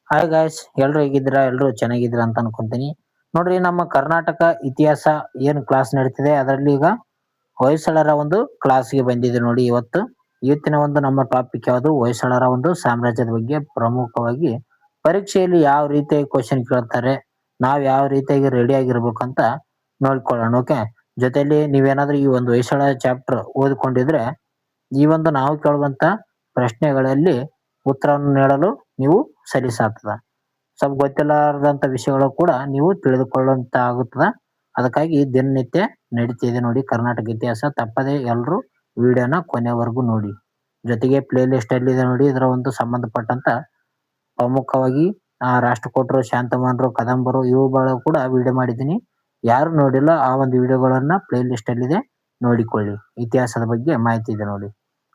Hi guys, ಎಲ್ರು ಹೇಗಿದ್ದೀರಾ? ಎಲ್ರು ಚೆನ್ನಾಗಿದ್ದೀರಾ ಅಂತ ಅನ್ಕೊಂತೀನಿ. ನೋಡ್ರಿ, ನಮ್ಮ ಕರ್ನಾಟಕ ಇತಿಹಾಸ ಏನು ಕ್ಲಾಸ್ ನಡೀತಿದೆ ಅದರಲ್ಲಿ ಈಗ ಹೊಯ್ಸಳರ ಒಂದು ಕ್ಲಾಸ್ಗೆ ಬಂದಿದೆ ನೋಡಿ ಇವತ್ತು. ಇವತ್ತಿನ ಒಂದು ನಮ್ಮ ಟಾಪಿಕ್ ಯಾವುದು? ಹೊಯ್ಸಳರ ಒಂದು ಸಾಮ್ರಾಜ್ಯದ ಬಗ್ಗೆ ಪ್ರಮುಖವಾಗಿ ಪರೀಕ್ಷೆಯಲ್ಲಿ ಯಾವ ರೀತಿಯಾಗಿ ಕ್ವಶನ್ ಕೇಳ್ತಾರೆ, ನಾವ್ ಯಾವ ರೀತಿಯಾಗಿ ರೆಡಿ ಆಗಿರ್ಬೇಕು ಅಂತ ನೋಡ್ಕೊಳ್ಳೋಣ. ಓಕೆ, ಜೊತೆಲಿ ನೀವೇನಾದ್ರೂ ಈ ಒಂದು ಹೊಯ್ಸಳ ಚಾಪ್ಟರ್ ಓದ್ಕೊಂಡಿದ್ರೆ ಈ ಒಂದು ನಾವು ಕೇಳುವಂತ ಪ್ರಶ್ನೆಗಳಲ್ಲಿ ಉತ್ತರವನ್ನು ನೀಡಲು ನೀವು ಸಲೀಸಾಗ್ತದ. ಸ್ವಲ್ಪ ಗೊತ್ತಿಲ್ಲಾರ್ದಂತ ವಿಷಯಗಳು ಕೂಡ ನೀವು ತಿಳಿದುಕೊಳ್ಳುವಂತ ಆಗುತ್ತದ. ಅದಕ್ಕಾಗಿ ದಿನನಿತ್ಯ ನಡೀತಿದೆ ನೋಡಿ ಕರ್ನಾಟಕ ಇತಿಹಾಸ. ತಪ್ಪದೆ ಎಲ್ರು ವಿಡಿಯೋನ ಕೊನೆವರೆಗೂ ನೋಡಿ. ಜೊತೆಗೆ ಪ್ಲೇ ಲಿಸ್ಟ್ ಅಲ್ಲಿ ಇದೆ ನೋಡಿ, ಇದರ ಒಂದು ಸಂಬಂಧಪಟ್ಟಂತ ಪ್ರಮುಖವಾಗಿ ರಾಷ್ಟ್ರಕೂಟರು, ಶಾಂತಮಾನರು, ಕದಂಬರು ಇವುಗಳು ಕೂಡ ವಿಡಿಯೋ ಮಾಡಿದ್ದೀನಿ. ಯಾರು ನೋಡಿಲ್ಲ ಆ ಒಂದು ವಿಡಿಯೋಗಳನ್ನ ಪ್ಲೇ ಲಿಸ್ಟ್ ಅಲ್ಲಿದೆ, ನೋಡಿಕೊಳ್ಳಿ. ಇತಿಹಾಸದ ಬಗ್ಗೆ ಮಾಹಿತಿ ಇದೆ ನೋಡಿ.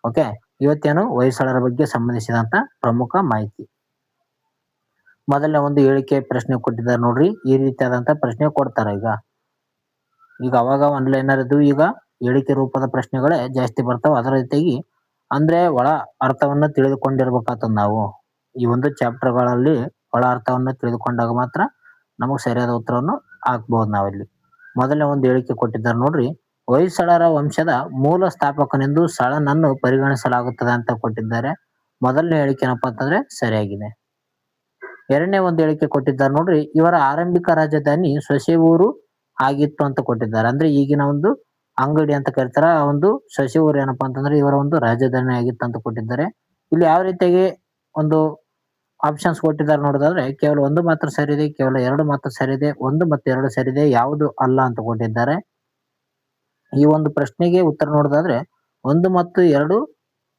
ಓಕೆ, ಇವತ್ತೇನು ಹೊಯ್ಸಳರ ಬಗ್ಗೆ ಸಂಬಂಧಿಸಿದಂತ ಪ್ರಮುಖ ಮಾಹಿತಿ. ಮೊದಲನೇ ಒಂದು ಹೇಳಿಕೆ ಪ್ರಶ್ನೆ ಕೊಟ್ಟಿದ್ದಾರೆ ನೋಡ್ರಿ. ಈ ರೀತಿಯಾದಂತ ಪ್ರಶ್ನೆ ಕೊಡ್ತಾರ. ಈಗ ಅವಾಗ ಆನ್ಲೈನರ್ ಇದ್ದು, ಈಗ ಹೇಳಿಕೆ ರೂಪದ ಪ್ರಶ್ನೆಗಳೇ ಜಾಸ್ತಿ ಬರ್ತಾವ. ಅದರ ಜೊತೆಗೆ ಅಂದ್ರೆ ಒಳ ಅರ್ಥವನ್ನ ತಿಳಿದುಕೊಂಡಿರ್ಬೇಕಾಗ್ತದ ನಾವು. ಈ ಒಂದು ಚಾಪ್ಟರ್ಗಳಲ್ಲಿ ಒಳ ಅರ್ಥವನ್ನ ತಿಳಿದುಕೊಂಡಾಗ ಮಾತ್ರ ನಮಗ್ ಸರಿಯಾದ ಉತ್ತರವನ್ನು ಹಾಕ್ಬಹುದು ನಾವಿಲ್ಲಿ. ಮೊದಲನೇ ಒಂದು ಹೇಳಿಕೆ ಕೊಟ್ಟಿದ್ದಾರೆ ನೋಡ್ರಿ. ಹೊಯ್ಸಳರ ವಂಶದ ಮೂಲ ಸ್ಥಾಪಕನೆಂದು ಸಳನನ್ನು ಪರಿಗಣಿಸಲಾಗುತ್ತದೆ ಅಂತ ಕೊಟ್ಟಿದ್ದಾರೆ. ಮೊದಲನೇ ಹೇಳಿಕೆ ಏನಪ್ಪಾ ಅಂತಂದ್ರೆ ಸರಿಯಾಗಿದೆ. ಎರಡನೇ ಒಂದು ಹೇಳಿಕೆ ಕೊಟ್ಟಿದ್ದಾರೆ ನೋಡ್ರಿ. ಇವರ ಆರಂಭಿಕ ರಾಜಧಾನಿ ಸೊಸೆಯೂರು ಆಗಿತ್ತು ಅಂತ ಕೊಟ್ಟಿದ್ದಾರೆ. ಅಂದ್ರೆ ಈಗಿನ ಒಂದು ಅಂಗಡಿ ಅಂತ ಕರೀತಾರ, ಆ ಒಂದು ಸೊಸೆಯೂರು ಏನಪ್ಪಾ ಅಂತಂದ್ರೆ ಇವರ ಒಂದು ರಾಜಧಾನಿ ಆಗಿತ್ತು ಅಂತ ಕೊಟ್ಟಿದ್ದಾರೆ. ಇಲ್ಲಿ ಯಾವ ರೀತಿಯಾಗಿ ಒಂದು ಆಪ್ಷನ್ಸ್ ಕೊಟ್ಟಿದ್ದಾರೆ ನೋಡೋದಾದ್ರೆ, ಕೇವಲ ಒಂದು ಮಾತ್ರ ಸರಿದೆ, ಕೇವಲ ಎರಡು ಮಾತ್ರ ಸರಿದೆ, ಒಂದು ಮತ್ತು ಎರಡು ಸರಿದೆ, ಯಾವುದು ಅಲ್ಲ ಅಂತ ಕೊಟ್ಟಿದ್ದಾರೆ. ಈ ಒಂದು ಪ್ರಶ್ನೆಗೆ ಉತ್ತರ ನೋಡೋದಾದ್ರೆ ಒಂದು ಮತ್ತು ಎರಡು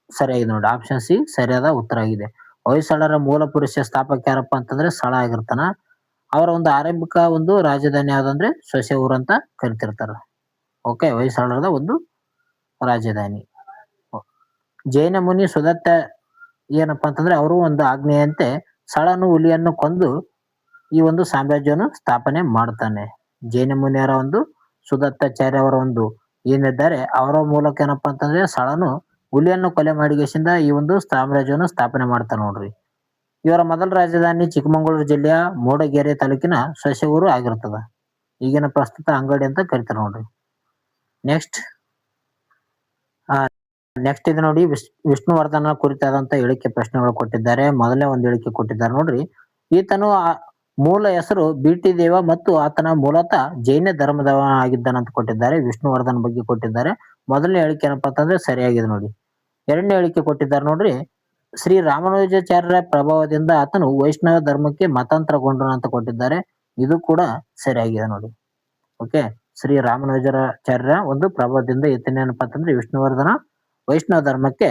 ಸರಿಯಾಗಿದೆ ನೋಡಿ. ಆಪ್ಷನ್ ಸಿ ಸರಿಯಾದ ಉತ್ತರ ಆಗಿದೆ. ಹೊಯ್ಸಳರ ಮೂಲ ಪುರುಷ ಸ್ಥಾಪಕ ಯಾರಪ್ಪ ಅಂತಂದ್ರೆ ಸಳ ಆಗಿರ್ತಾನ. ಅವರ ಒಂದು ಆರಂಭಿಕ ಒಂದು ರಾಜಧಾನಿ ಯಾವ್ದಂದ್ರೆ ಸೊಸೆಯೂರು ಅಂತ ಕರಿತಿರ್ತಾರ. ಓಕೆ, ಹೊಯ್ಸಳರದ ಒಂದು ರಾಜಧಾನಿ. ಜೈನ ಮುನಿ ಸುದತ್ತ ಏನಪ್ಪಾ ಅಂತಂದ್ರೆ ಅವರು ಒಂದು ಆಜ್ಞೆಯಂತೆ ಸಳನು ಹುಲಿಯನ್ನು ಕೊಂದು ಈ ಒಂದು ಸಾಮ್ರಾಜ್ಯವನ್ನು ಸ್ಥಾಪನೆ ಮಾಡ್ತಾನೆ. ಜೈನ ಮುನಿಯರ ಒಂದು ಸುದತ್ತಾಚಾರ್ಯ ಅವರ ಒಂದು ಏನಿದ್ದಾರೆ ಅವರ ಮೂಲಕ ಏನಪ್ಪಾ ಅಂತಂದ್ರೆ ಸಳನು ಹುಲಿಯನ್ನು ಕೊಲೆ ಮಾಡಿಗೆಸಿಂದ ಈ ಒಂದು ಸಾಮ್ರಾಜ್ಯವನ್ನು ಸ್ಥಾಪನೆ ಮಾಡ್ತಾನೆ ನೋಡ್ರಿ. ಇವರ ಮೊದಲ ರಾಜಧಾನಿ ಚಿಕ್ಕಮಗಳೂರು ಜಿಲ್ಲೆಯ ಮೂಡಗೆರೆ ತಾಲೂಕಿನ ಸೊಸೆಯೂರು ಆಗಿರ್ತದ. ಈಗಿನ ಪ್ರಸ್ತುತ ಅಂಗಡಿ ಅಂತ ಕರಿತಾರೆ ನೋಡ್ರಿ. ನೆಕ್ಸ್ಟ್ ನೆಕ್ಸ್ಟ್ ಇದೆ ನೋಡಿ, ವಿಷ್ಣುವರ್ಧನ ಕುರಿತಾದಂತ ಹೇಳಿಕೆ ಪ್ರಶ್ನೆಗಳು ಕೊಟ್ಟಿದ್ದಾರೆ. ಮೊದಲನೇ ಒಂದು ಹೇಳಿಕೆ ಕೊಟ್ಟಿದ್ದಾರೆ ನೋಡ್ರಿ. ಈತನು ಮೂಲ ಹೆಸರು ಬಿಟಿ ದೇವ ಮತ್ತು ಆತನ ಮೂಲತಃ ಜೈನ ಧರ್ಮದವ ಆಗಿದ್ದಾನಂತ ಕೊಟ್ಟಿದ್ದಾರೆ. ವಿಷ್ಣುವರ್ಧನ್ ಬಗ್ಗೆ ಕೊಟ್ಟಿದ್ದಾರೆ. ಮೊದಲನೇ ಹೇಳಿಕೆ ಏನಪ್ಪಾ ಅಂತಂದ್ರೆ ಸರಿಯಾಗಿದೆ ನೋಡಿ. ಎರಡನೇ ಹೇಳಿಕೆ ಕೊಟ್ಟಿದ್ದಾರೆ ನೋಡ್ರಿ. ಶ್ರೀ ರಾಮಾನುಜಾಚಾರ್ಯರ ಪ್ರಭಾವದಿಂದ ಆತನು ವೈಷ್ಣವ ಧರ್ಮಕ್ಕೆ ಮತಾಂತರಗೊಂಡನು ಅಂತ ಕೊಟ್ಟಿದ್ದಾರೆ. ಇದು ಕೂಡ ಸರಿಯಾಗಿದೆ ನೋಡಿ. ಓಕೆ, ಶ್ರೀ ರಾಮಾನುಜಾಚಾರ್ಯರ ಒಂದು ಪ್ರಭಾವದಿಂದ ಈತನೇನಪ್ಪಾ ಅಂತಂದ್ರೆ ವಿಷ್ಣುವರ್ಧನ ವೈಷ್ಣವ ಧರ್ಮಕ್ಕೆ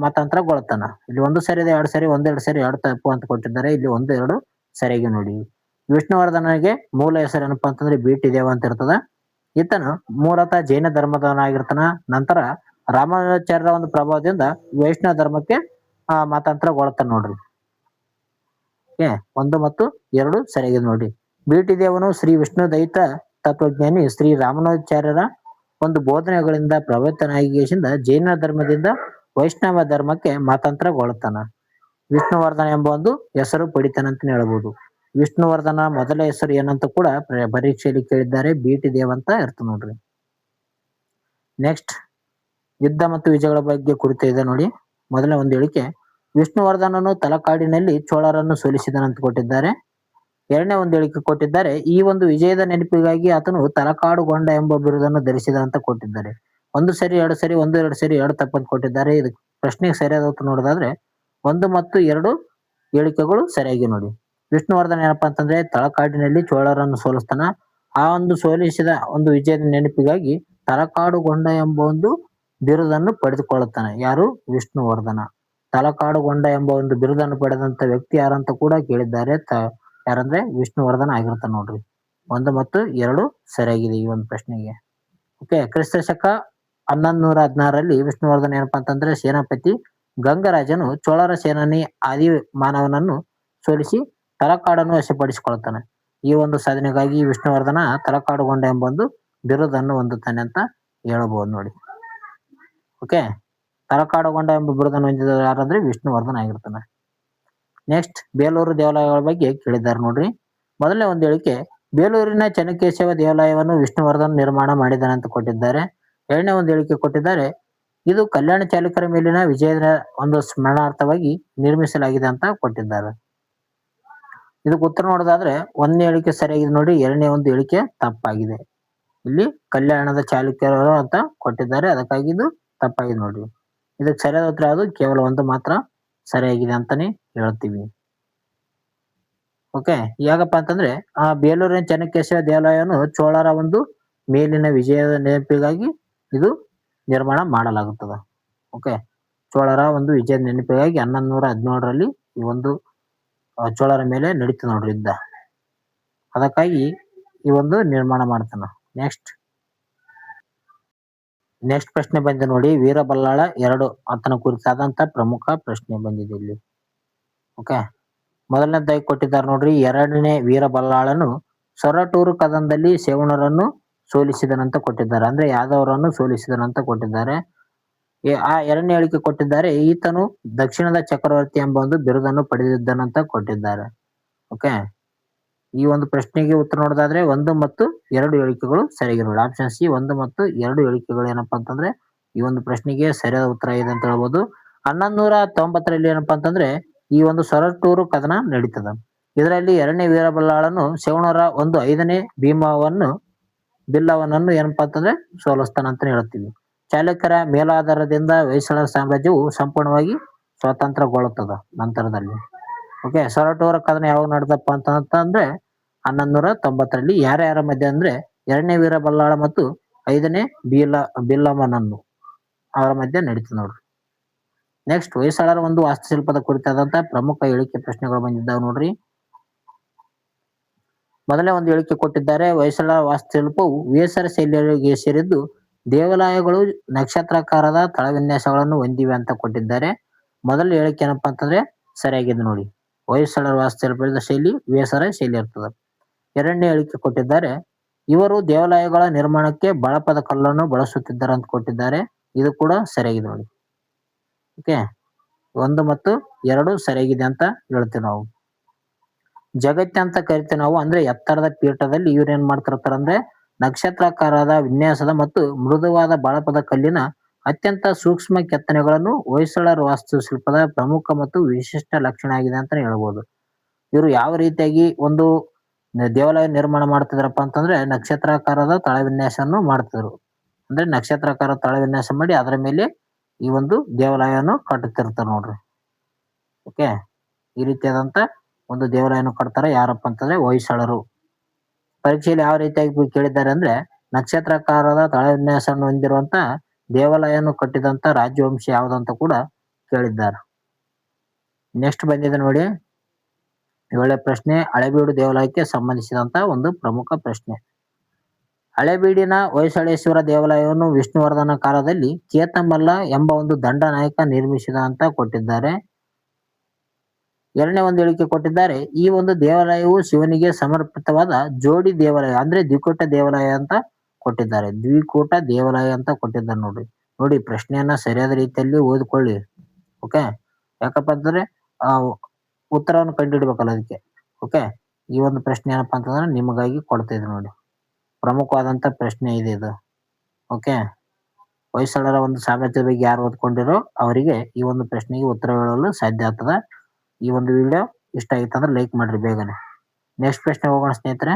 ಮತಾಂತರಗೊಳ್ತಾನ. ಇಲ್ಲಿ ಒಂದು ಸರಿದೆ, ಎರಡು ಸರಿ, ಒಂದೆರಡು ಸರಿ, ಎರಡು ತಪ್ಪು ಅಂತ ಕೊಟ್ಟಿದ್ದಾರೆ. ಇಲ್ಲಿ ಒಂದು ಎರಡು ಸರಿಯಾಗಿ ನೋಡಿ. ವಿಷ್ಣುವರ್ಧನಗೆ ಮೂಲ ಹೆಸರು ಏನಪ್ಪಾ ಅಂತಂದ್ರೆ ಬಿಟಿ ದೇವ ಅಂತ ಇರ್ತದ. ಈತನು ಮೂಲತಃ ಜೈನ ಧರ್ಮದವನಾಗಿರ್ತಾನ. ನಂತರ ರಾಮಾನುಜಾಚಾರ್ಯರ ಒಂದು ಪ್ರಭಾವದಿಂದ ವೈಷ್ಣವ ಧರ್ಮಕ್ಕೆ ಮತಾಂತರಗೊಳ್ತಾನ ನೋಡ್ರಿ. ಓಕೆ, ಒಂದು ಮತ್ತು ಎರಡು ಸರಿಯಾಗಿದೆ ನೋಡಿ. ಬಿಟಿ ದೇವನು ಶ್ರೀ ವಿಷ್ಣು ದೈತ ತತ್ವಜ್ಞಾನಿ ಶ್ರೀ ರಾಮಾನುಜಾಚಾರ್ಯರ ಒಂದು ಬೋಧನೆಗಳಿಂದ ಪ್ರಭಾವಿತನಾಗಿಸಿಂದ ಜೈನ ಧರ್ಮದಿಂದ ವೈಷ್ಣವ ಧರ್ಮಕ್ಕೆ ಮತಾಂತರಗೊಳ್ತಾನ. ವಿಷ್ಣುವರ್ಧನ ಎಂಬ ಒಂದು ಹೆಸರು ಪಡಿತಾನಂತ ಹೇಳ್ಬೋದು. ವಿಷ್ಣುವರ್ಧನ ಮೊದಲ ಹೆಸರು ಏನಂತ ಕೂಡ ಪರೀಕ್ಷೆಯಲ್ಲಿ ಕೇಳಿದ್ದಾರೆ. ಬಿಟಿ ದೇವ್ ಅಂತ ಇರ್ತದೆ ನೋಡ್ರಿ. ನೆಕ್ಸ್ಟ್, ಯುದ್ಧ ಮತ್ತು ವಿಜಯಗಳ ಬಗ್ಗೆ ಕುರಿತು ಇದೆ ನೋಡಿ. ಮೊದಲನೇ ಒಂದು ಹೇಳಿಕೆ, ವಿಷ್ಣುವರ್ಧನನು ತಲಕಾಡಿನಲ್ಲಿ ಚೋಳರನ್ನು ಸೋಲಿಸಿದನಂತ ಕೊಟ್ಟಿದ್ದಾರೆ. ಎರಡನೇ ಒಂದು ಹೇಳಿಕೆ ಕೊಟ್ಟಿದ್ದಾರೆ, ಈ ಒಂದು ವಿಜಯದ ನೆನಪಿಗಾಗಿ ಆತನು ತಲಕಾಡುಗೊಂಡ ಎಂಬ ಬಿರುದನ್ನು ಧರಿಸಿದ ಅಂತ ಕೊಟ್ಟಿದ್ದಾರೆ. ಒಂದು ಸರಿ, ಎರಡು ಸರಿ, ಒಂದು ಎರಡು ಸರಿ, ಎರಡು ತಪ್ಪಂತ ಕೊಟ್ಟಿದ್ದಾರೆ. ಇದು ಪ್ರಶ್ನೆಗೆ ಸರಿಯಾದ ಉತ್ತರ ನೋಡೋದಾದ್ರೆ ಒಂದು ಮತ್ತು ಎರಡು ಹೇಳಿಕೆಗಳು ಸರಿಯಾಗಿ ನೋಡಿ. ವಿಷ್ಣುವರ್ಧನ ಏನಪ್ಪಾ ಅಂತಂದ್ರೆ ತಲಕಾಡಿನಲ್ಲಿ ಚೋಳರನ್ನು ಸೋಲಿಸ್ತಾನ. ಆ ಒಂದು ಸೋಲಿಸಿದ ಒಂದು ವಿಜಯದ ನೆನಪಿಗಾಗಿ ತಲಕಾಡುಗೊಂಡ ಎಂಬ ಒಂದು ಬಿರುದನ್ನು ಪಡೆದುಕೊಳ್ಳುತ್ತಾನೆ. ಯಾರು? ವಿಷ್ಣುವರ್ಧನ. ತಲಕಾಡುಗೊಂಡ ಎಂಬ ಒಂದು ಬಿರುದನ್ನು ಪಡೆದಂತ ವ್ಯಕ್ತಿ ಯಾರಂತ ಕೂಡ ಕೇಳಿದ್ದಾರೆ. ಯಾರಂದ್ರೆ ವಿಷ್ಣುವರ್ಧನ ಆಗಿರ್ತಾನೆ ನೋಡ್ರಿ. ಒಂದು ಮತ್ತು ಎರಡು ಸರಿಯಾಗಿದೆ ಈ ಒಂದು ಪ್ರಶ್ನೆಗೆ. ಓಕೆ, ಕ್ರಿಸ್ತ ಶಕ 1116ರಲ್ಲಿ ವಿಷ್ಣುವರ್ಧನ ಏನಪ್ಪಾ ಅಂತಂದ್ರೆ ಸೇನಾಪತಿ ಗಂಗರಾಜನು ಚೋಳರ ಸೇನಾನಿ ಆದಿ ಮಾನವನನ್ನು ಸೋಲಿಸಿ ತಲಕಾಡನ್ನು ವಶಪಡಿಸಿಕೊಳ್ತಾನೆ. ಈ ಒಂದು ಸಾಧನೆಗಾಗಿ ವಿಷ್ಣುವರ್ಧನ ತಲಕಾಡುಗೊಂಡ ಎಂಬ ಒಂದು ಬಿರುದನ್ನು ಹೊಂದುತ್ತಾನೆ ಅಂತ ಹೇಳಬಹುದು ನೋಡಿ. ಓಕೆ, ತಲಕಾಡುಗೊಂಡ ಎಂಬ ಬಿರುದನ್ನು ಹೊಂದಿದ ಯಾರಂದ್ರೆ ವಿಷ್ಣುವರ್ಧನ ಆಗಿರ್ತಾನೆ. ನೆಕ್ಸ್ಟ್ ಬೇಲೂರು ದೇವಾಲಯಗಳ ಬಗ್ಗೆ ಕೇಳಿದ್ದಾರೆ ನೋಡ್ರಿ. ಮೊದಲನೇ ಒಂದು ಹೇಳಿಕೆ, ಬೇಲೂರಿನ ಚೆನ್ನಕೇಶವ ದೇವಾಲಯವನ್ನು ವಿಷ್ಣುವರ್ಧನ್ ನಿರ್ಮಾಣ ಮಾಡಿದ್ದಾನೆ ಅಂತ ಕೊಟ್ಟಿದ್ದಾರೆ. ಎರಡನೇ ಒಂದು ಹೇಳಿಕೆ ಕೊಟ್ಟಿದ್ದಾರೆ, ಇದು ಕಲ್ಯಾಣ ಚಾಲುಕ್ಯರ ಮೇಲಿನ ವಿಜಯದ ಒಂದು ಸ್ಮರಣಾರ್ಥವಾಗಿ ನಿರ್ಮಿಸಲಾಗಿದೆ ಅಂತ ಕೊಟ್ಟಿದ್ದಾರೆ. ಇದಕ್ಕೆ ಉತ್ತರ ನೋಡೋದಾದ್ರೆ ಒಂದನೇ ಹೇಳಿಕೆ ಸರಿಯಾಗಿದೆ ನೋಡಿ, ಎರಡನೇ ಒಂದು ಹೇಳಿಕೆ ತಪ್ಪಾಗಿದೆ. ಇಲ್ಲಿ ಕಲ್ಯಾಣದ ಚಾಲುಕ್ಯರು ಅಂತ ಕೊಟ್ಟಿದ್ದಾರೆ, ಅದಕ್ಕಾಗಿ ಇದು ತಪ್ಪಾಗಿದೆ ನೋಡ್ರಿ. ಇದಕ್ಕೆ ಸರಿಯಾದ ಉತ್ತರ ಯಾವುದು? ಕೇವಲ ಒಂದು ಮಾತ್ರ ಸರಿಯಾಗಿದೆ ಅಂತಾನೆ ಹೇಳ್ತೀವಿ. ಓಕೆ, ಯಾಕಪ್ಪ ಅಂತಂದ್ರೆ ಆ ಬೇಲೂರಿನ ಚೆನ್ನಕೇಶವ ದೇವಾಲಯವನ್ನು ಚೋಳರ ಒಂದು ಮೇಲಿನ ವಿಜಯದ ನೆನಪಿಗಾಗಿ ಇದು ನಿರ್ಮಾಣ ಮಾಡಲಾಗುತ್ತದೆ. ಓಕೆ, ಚೋಳರ ಒಂದು ವಿಜಯದ ನೆನಪಿಗಾಗಿ 1117ರಲ್ಲಿ ಈ ಒಂದು ಚೋಳರ ಮೇಲೆ ನಡೀತದೆ ನೋಡ್ರಿ ಯುದ್ಧ. ಅದಕ್ಕಾಗಿ ಈ ಒಂದು ನಿರ್ಮಾಣ ಮಾಡ್ತಾನ. ನೆಕ್ಸ್ಟ್ ಪ್ರಶ್ನೆ ಬಂದಿದೆ ನೋಡಿ, ವೀರಬಲ್ಲಾಳ 2 ಆತನ ಕುರಿತಾದಂತ ಪ್ರಮುಖ ಪ್ರಶ್ನೆ ಬಂದಿದೆ ಇಲ್ಲಿ. ಓಕೆ, ಮೊದಲನೇದಾಗಿ ಕೊಟ್ಟಿದ್ದಾರೆ ನೋಡ್ರಿ, ಎರಡನೇ ವೀರಬಲ್ಲಾಳನು ಸೊರಟೂರು ಕದನದಲ್ಲಿ ಸೇವಣರನ್ನು ಸೋಲಿಸಿದನಂತ ಕೊಟ್ಟಿದ್ದಾರೆ. ಅಂದ್ರೆ ಯಾದವರನ್ನು ಸೋಲಿಸಿದನಂತ ಕೊಟ್ಟಿದ್ದಾರೆ. ಆ ಎರಡನೇ ಹೇಳಿಕೆ ಕೊಟ್ಟಿದ್ದಾರೆ, ಈತನು ದಕ್ಷಿಣದ ಚಕ್ರವರ್ತಿ ಎಂಬ ಒಂದು ಬಿರುದನ್ನು ಪಡೆದಿದ್ದನಂತ ಕೊಟ್ಟಿದ್ದಾರೆ. ಓಕೆ, ಈ ಒಂದು ಪ್ರಶ್ನೆಗೆ ಉತ್ತರ ನೋಡೋದಾದ್ರೆ 1 ಮತ್ತು 2 ಹೇಳಿಕೆಗಳು ಸರಿಯಾಗಿರೋದು. ಆಪ್ಷನ್ ಸಿ 1 ಮತ್ತು 2 ಹೇಳಿಕೆಗಳು ಏನಪ್ಪಾ ಅಂತಂದ್ರೆ ಈ ಒಂದು ಪ್ರಶ್ನೆಗೆ ಸರಿಯಾದ ಉತ್ತರ ಇದೆ ಅಂತ ಹೇಳ್ಬೋದು. 1190ರಲ್ಲಿ ಏನಪ್ಪಾ ಅಂತಂದ್ರೆ ಈ ಒಂದು ಸೊರಟೂರು ಕದನ ನಡೀತದ. ಇದರಲ್ಲಿ ಎರಡನೇ ವೀರಬಲ್ಲಾಳನು ಸೇವಣರ ಒಂದು 5ನೇ ಬಿಲ್ಲವನನ್ನು ಏನಪ್ಪಾ ಅಂತಂದ್ರೆ ಸೋಲಿಸ್ತಾನ ಅಂತ ಹೇಳ್ತೀವಿ. ಚಾಲುಕ್ಯರ ಮೇಲಾಧಾರದಿಂದ ಹೊಯ್ಸಳರ ಸಾಮ್ರಾಜ್ಯವು ಸಂಪೂರ್ಣವಾಗಿ ಸ್ವಾತಂತ್ರ್ಯಗೊಳ್ಳುತ್ತದ ನಂತರದಲ್ಲಿ. ಓಕೆ, ಸೊರಟೂರ ಕದನ ಯಾವಾಗ ನಡೆದಪ್ಪ ಅಂತಂದ್ರೆ 1190ರಲ್ಲಿ. ಯಾರ್ಯಾರ ಮಧ್ಯೆ ಅಂದ್ರೆ ಎರಡನೇ ವೀರಬಲ್ಲಾಳ ಮತ್ತು 5ನೇ ಬಿಲ್ಲವನನ್ನು ಅವರ ಮಧ್ಯೆ ನಡೀತದೆ ನೋಡ್ರಿ. ನೆಕ್ಸ್ಟ್, ಹೊಯ್ಸಳರ ಒಂದು ವಾಸ್ತುಶಿಲ್ಪದ ಕುರಿತಾದಂತ ಪ್ರಮುಖ ಹೇಳಿಕೆ ಪ್ರಶ್ನೆಗಳು ಬಂದಿದ್ದಾವೆ ನೋಡ್ರಿ. ಮೊದಲನೇ ಒಂದು ಹೇಳಿಕೆ ಕೊಟ್ಟಿದ್ದಾರೆ, ಹೊಯ್ಸಳರ ವಾಸ್ತುಶಿಲ್ಪವು ವೇಸರ ಶೈಲಿಗೆ ಸೇರಿದ್ದು ದೇವಾಲಯಗಳು ನಕ್ಷತ್ರಾಕಾರದ ತಳವಿನ್ಯಾಸಗಳನ್ನು ಹೊಂದಿವೆ ಅಂತ ಕೊಟ್ಟಿದ್ದಾರೆ. ಮೊದಲ ಹೇಳಿಕೆ ಏನಪ್ಪಾ ಅಂತಂದ್ರೆ ಸರಿಯಾಗಿದೆ ನೋಡಿ, ಹೊಯ್ಸಳರ ವಾಸ್ತುಶಿಲ್ಪದ ಶೈಲಿ ವೇಸರ ಶೈಲಿ ಇರ್ತದೆ. ಎರಡನೇ ಹೇಳಿಕೆ ಕೊಟ್ಟಿದ್ದಾರೆ, ಇವರು ದೇವಾಲಯಗಳ ನಿರ್ಮಾಣಕ್ಕೆ ಬಳಪದ ಕಲ್ಲನ್ನು ಬಳಸುತ್ತಿದ್ದಾರೆ ಅಂತ ಕೊಟ್ಟಿದ್ದಾರೆ. ಇದು ಕೂಡ ಸರಿಯಾಗಿದೆ ನೋಡಿ. ಓಕೆ, 1 ಮತ್ತು 2 ಸರಿಯಾಗಿದೆ ಅಂತ ಹೇಳ್ತೀವಿ ನಾವು. ಜಗತ್ಯ ಅಂತ ಕರಿತೀವಿ ನಾವು. ಅಂದ್ರೆ ಎತ್ತರದ ಪೀಠದಲ್ಲಿ ಇವ್ರು ಏನ್ ಮಾಡ್ತಿರ್ತಾರ ಅಂದ್ರೆ ನಕ್ಷತ್ರಾಕಾರದ ವಿನ್ಯಾಸದ ಮತ್ತು ಮೃದುವಾದ ಬಳಪದ ಕಲ್ಲಿನ ಅತ್ಯಂತ ಸೂಕ್ಷ್ಮ ಕೆತ್ತನೆಗಳನ್ನು ಹೊಯ್ಸಳರ ವಾಸ್ತುಶಿಲ್ಪದ ಪ್ರಮುಖ ಮತ್ತು ವಿಶಿಷ್ಟ ಲಕ್ಷಣ ಆಗಿದೆ ಅಂತ ಹೇಳ್ಬೋದು. ಇವರು ಯಾವ ರೀತಿಯಾಗಿ ಒಂದು ದೇವಾಲಯ ನಿರ್ಮಾಣ ಮಾಡ್ತಿದ್ರಪ್ಪ ಅಂತಂದ್ರೆ ನಕ್ಷತ್ರಾಕಾರದ ತಳವಿನ್ಯಾಸವನ್ನು ಮಾಡ್ತಿದ್ರು. ಅಂದ್ರೆ ನಕ್ಷತ್ರಾಕಾರ ತಳವಿನ್ಯಾಸ ಮಾಡಿ ಅದರ ಮೇಲೆ ಈ ಒಂದು ದೇವಾಲಯವನ್ನು ಕಟ್ಟುತ್ತಿರ್ತಾರೆ ನೋಡ್ರಿ. ಓಕೆ, ಈ ರೀತಿಯಾದಂತ ಒಂದು ದೇವಾಲಯವನ್ನು ಕಟ್ತಾರೆ ಯಾರಪ್ಪ ಅಂತಂದ್ರೆ ಹೊಯ್ಸಳರು. ಪರೀಕ್ಷೆಯಲ್ಲಿ ಯಾವ ರೀತಿಯಾಗಿ ಕೇಳಿದ್ದಾರೆ ಅಂದ್ರೆ ನಕ್ಷತ್ರಾಕಾರದ ತಳವಿನ್ಯಾಸವನ್ನು ಹೊಂದಿರುವಂತ ದೇವಾಲಯವನ್ನು ಕಟ್ಟಿದಂತ ರಾಜವಂಶ ಯಾವುದಂತ ಕೂಡ ಕೇಳಿದ್ದಾರೆ. ನೆಕ್ಸ್ಟ್ ಬಂದಿದೆ ನೋಡಿ, 7ನೇ ಪ್ರಶ್ನೆ, ಹಳೇಬೀಡು ದೇವಾಲಯಕ್ಕೆ ಸಂಬಂಧಿಸಿದಂತ ಒಂದು ಪ್ರಮುಖ ಪ್ರಶ್ನೆ. ಹಳೇಬೀಡಿನ ಹೊಯ್ಸಳೇಶ್ವರ ದೇವಾಲಯವನ್ನು ವಿಷ್ಣುವರ್ಧನ ಕಾಲದಲ್ಲಿ ಕೇತಮಲ್ಲ ಎಂಬ ಒಂದು ದಂಡನಾಯಕ ನಿರ್ಮಿಸಿದ ಅಂತ ಕೊಟ್ಟಿದ್ದಾರೆ. ಎರಡನೇ ಒಂದು ಹೇಳಿಕೆ ಕೊಟ್ಟಿದ್ದಾರೆ, ಈ ಒಂದು ದೇವಾಲಯವು ಶಿವನಿಗೆ ಸಮರ್ಪಿತವಾದ ಜೋಡಿ ದೇವಾಲಯ ಅಂದ್ರೆ ದ್ವಿಕೂಟ ದೇವಾಲಯ ಅಂತ ಕೊಟ್ಟಿದ್ದಾರೆ. ದ್ವಿಕೂಟ ದೇವಾಲಯ ಅಂತ ಕೊಟ್ಟಿದ್ದಾರೆ ನೋಡಿ ಪ್ರಶ್ನೆಯನ್ನ ಸರಿಯಾದ ರೀತಿಯಲ್ಲಿ ಓದಿಕೊಳ್ಳಿ. ಓಕೆ, ಯಾಕಪ್ಪ ಅಂತಂದ್ರೆ ಉತ್ತರವನ್ನು ಕಂಡುಹಿಡಬೇಕಲ್ಲ ಅದಕ್ಕೆ. ಓಕೆ, ಈ ಒಂದು ಪ್ರಶ್ನೆ ಏನಪ್ಪಾ ಅಂತಂದ್ರೆ ನಿಮಗಾಗಿ ಕೊಡ್ತಾ ಇದ್ದೀನಿ ನೋಡಿ, ಪ್ರಮುಖವಾದಂತ ಪ್ರಶ್ನೆ ಇದೆ ಇದು. ಓಕೆ, ಹೊಯ್ಸಳರ ಒಂದು ಸಾಮ್ರಾಜ್ಯದ ಬಗ್ಗೆ ಯಾರು ಓದ್ಕೊಂಡಿರೋ ಅವರಿಗೆ ಈ ಒಂದು ಪ್ರಶ್ನೆಗೆ ಉತ್ತರ ಹೇಳಲು ಸಾಧ್ಯ ಆಗ್ತದ. ಈ ಒಂದು ವಿಡಿಯೋ ಇಷ್ಟ ಆಗಿತ್ತು ಅಂದ್ರೆ ಲೈಕ್ ಮಾಡ್ರಿ ಬೇಗನೆ. ನೆಕ್ಸ್ಟ್ ಪ್ರಶ್ನೆ ಹೋಗೋಣ ಸ್ನೇಹಿತರೆ.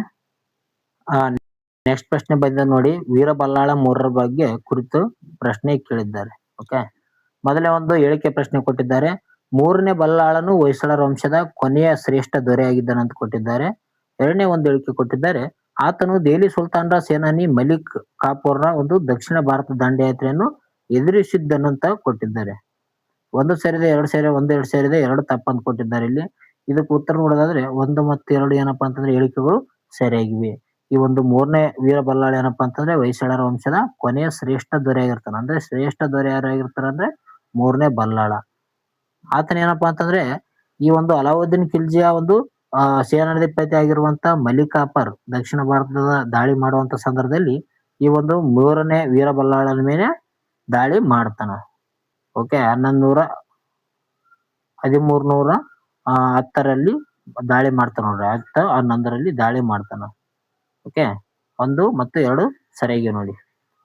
ನೆಕ್ಸ್ಟ್ ಪ್ರಶ್ನೆ ಬಂದ ನೋಡಿ, ವೀರಬಲ್ಲಾಳ 3ರ ಬಗ್ಗೆ ಕುರಿತು ಪ್ರಶ್ನೆ ಕೇಳಿದ್ದಾರೆ. ಓಕೆ, ಮೊದಲೇ ಒಂದು ಹೇಳಿಕೆ ಪ್ರಶ್ನೆ ಕೊಟ್ಟಿದ್ದಾರೆ, 3ನೇ ಬಲ್ಲಾಳನು ಹೊಯ್ಸಳರ ವಂಶದ ಕೊನೆಯ ಶ್ರೇಷ್ಠ ದೊರೆಯಾಗಿದ್ದಾನಂತ ಕೊಟ್ಟಿದ್ದಾರೆ. ಎರಡನೇ ಒಂದು ಹೇಳಿಕೆ ಕೊಟ್ಟಿದ್ದಾರೆ, ಆತನು ದೆಹಲಿ ಸುಲ್ತಾನರ ಸೇನಾನಿ ಮಲಿಕ್ ಕಾಫೂರ್ನ ಒಂದು ದಕ್ಷಿಣ ಭಾರತ ದಂಡಯಾತ್ರೆಯನ್ನು ಎದುರಿಸಿದ್ದನಂತ ಕೊಟ್ಟಿದ್ದಾರೆ. 1 ಸೇರಿದೆ 2 ಸೇರಿದೆ 1 2 ಸೇರಿದೆ 2 ತಪ್ಪಂತ ಕೊಟ್ಟಿದ್ದಾರೆ ಇಲ್ಲಿ. ಇದಕ್ಕೆ ಉತ್ತರ ನೋಡೋದಾದ್ರೆ 1 ಮತ್ತು 2 ಏನಪ್ಪಾ ಅಂತಂದ್ರೆ ಹೇಳಿಕೆಗಳು ಸರಿಯಾಗಿವೆ. ಈ ಒಂದು 3ನೇ ವೀರಬಲ್ಲಾಳ ಏನಪ್ಪಾ ಅಂತಂದ್ರೆ ಹೊಯ್ಸಳರ ವಂಶದ ಕೊನೆಯ ಶ್ರೇಷ್ಠ ದೊರೆಯಾಗಿರ್ತಾನ. ಅಂದ್ರೆ ಶ್ರೇಷ್ಠ ದೊರೆ ಯಾರಾಗಿರ್ತಾರ ಅಂದ್ರೆ 3ನೇ ಬಲ್ಲಾಳ. ಆತನ ಏನಪ್ಪಾ ಅಂತಂದ್ರೆ ಈ ಒಂದು ಅಲಾವುದ್ದೀನ್ ಖಿಲ್ಜಿಯ ಒಂದು ಸೇನಾಧಿಪತಿ ಆಗಿರುವಂತ ಮಲಿಕ್ ಕಾಫೂರ್ ದಕ್ಷಿಣ ಭಾರತದ ದಾಳಿ ಮಾಡುವಂತ ಸಂದರ್ಭದಲ್ಲಿ ಈ ಒಂದು 3ನೇ ವೀರಬಲ್ಲಾಳನ ಮೇಲೆ ದಾಳಿ ಮಾಡ್ತಾನ. ಓಕೆ, 1300 10ರಲ್ಲಿ ದಾಳಿ ಮಾಡ್ತಾನ ನೋಡ್ರಿ. 10, 11ರಲ್ಲಿ ದಾಳಿ ಮಾಡ್ತಾನ. ಓಕೆ. 1 ಮತ್ತು 2 ಸರಿಯಾಗಿ ನೋಡಿ.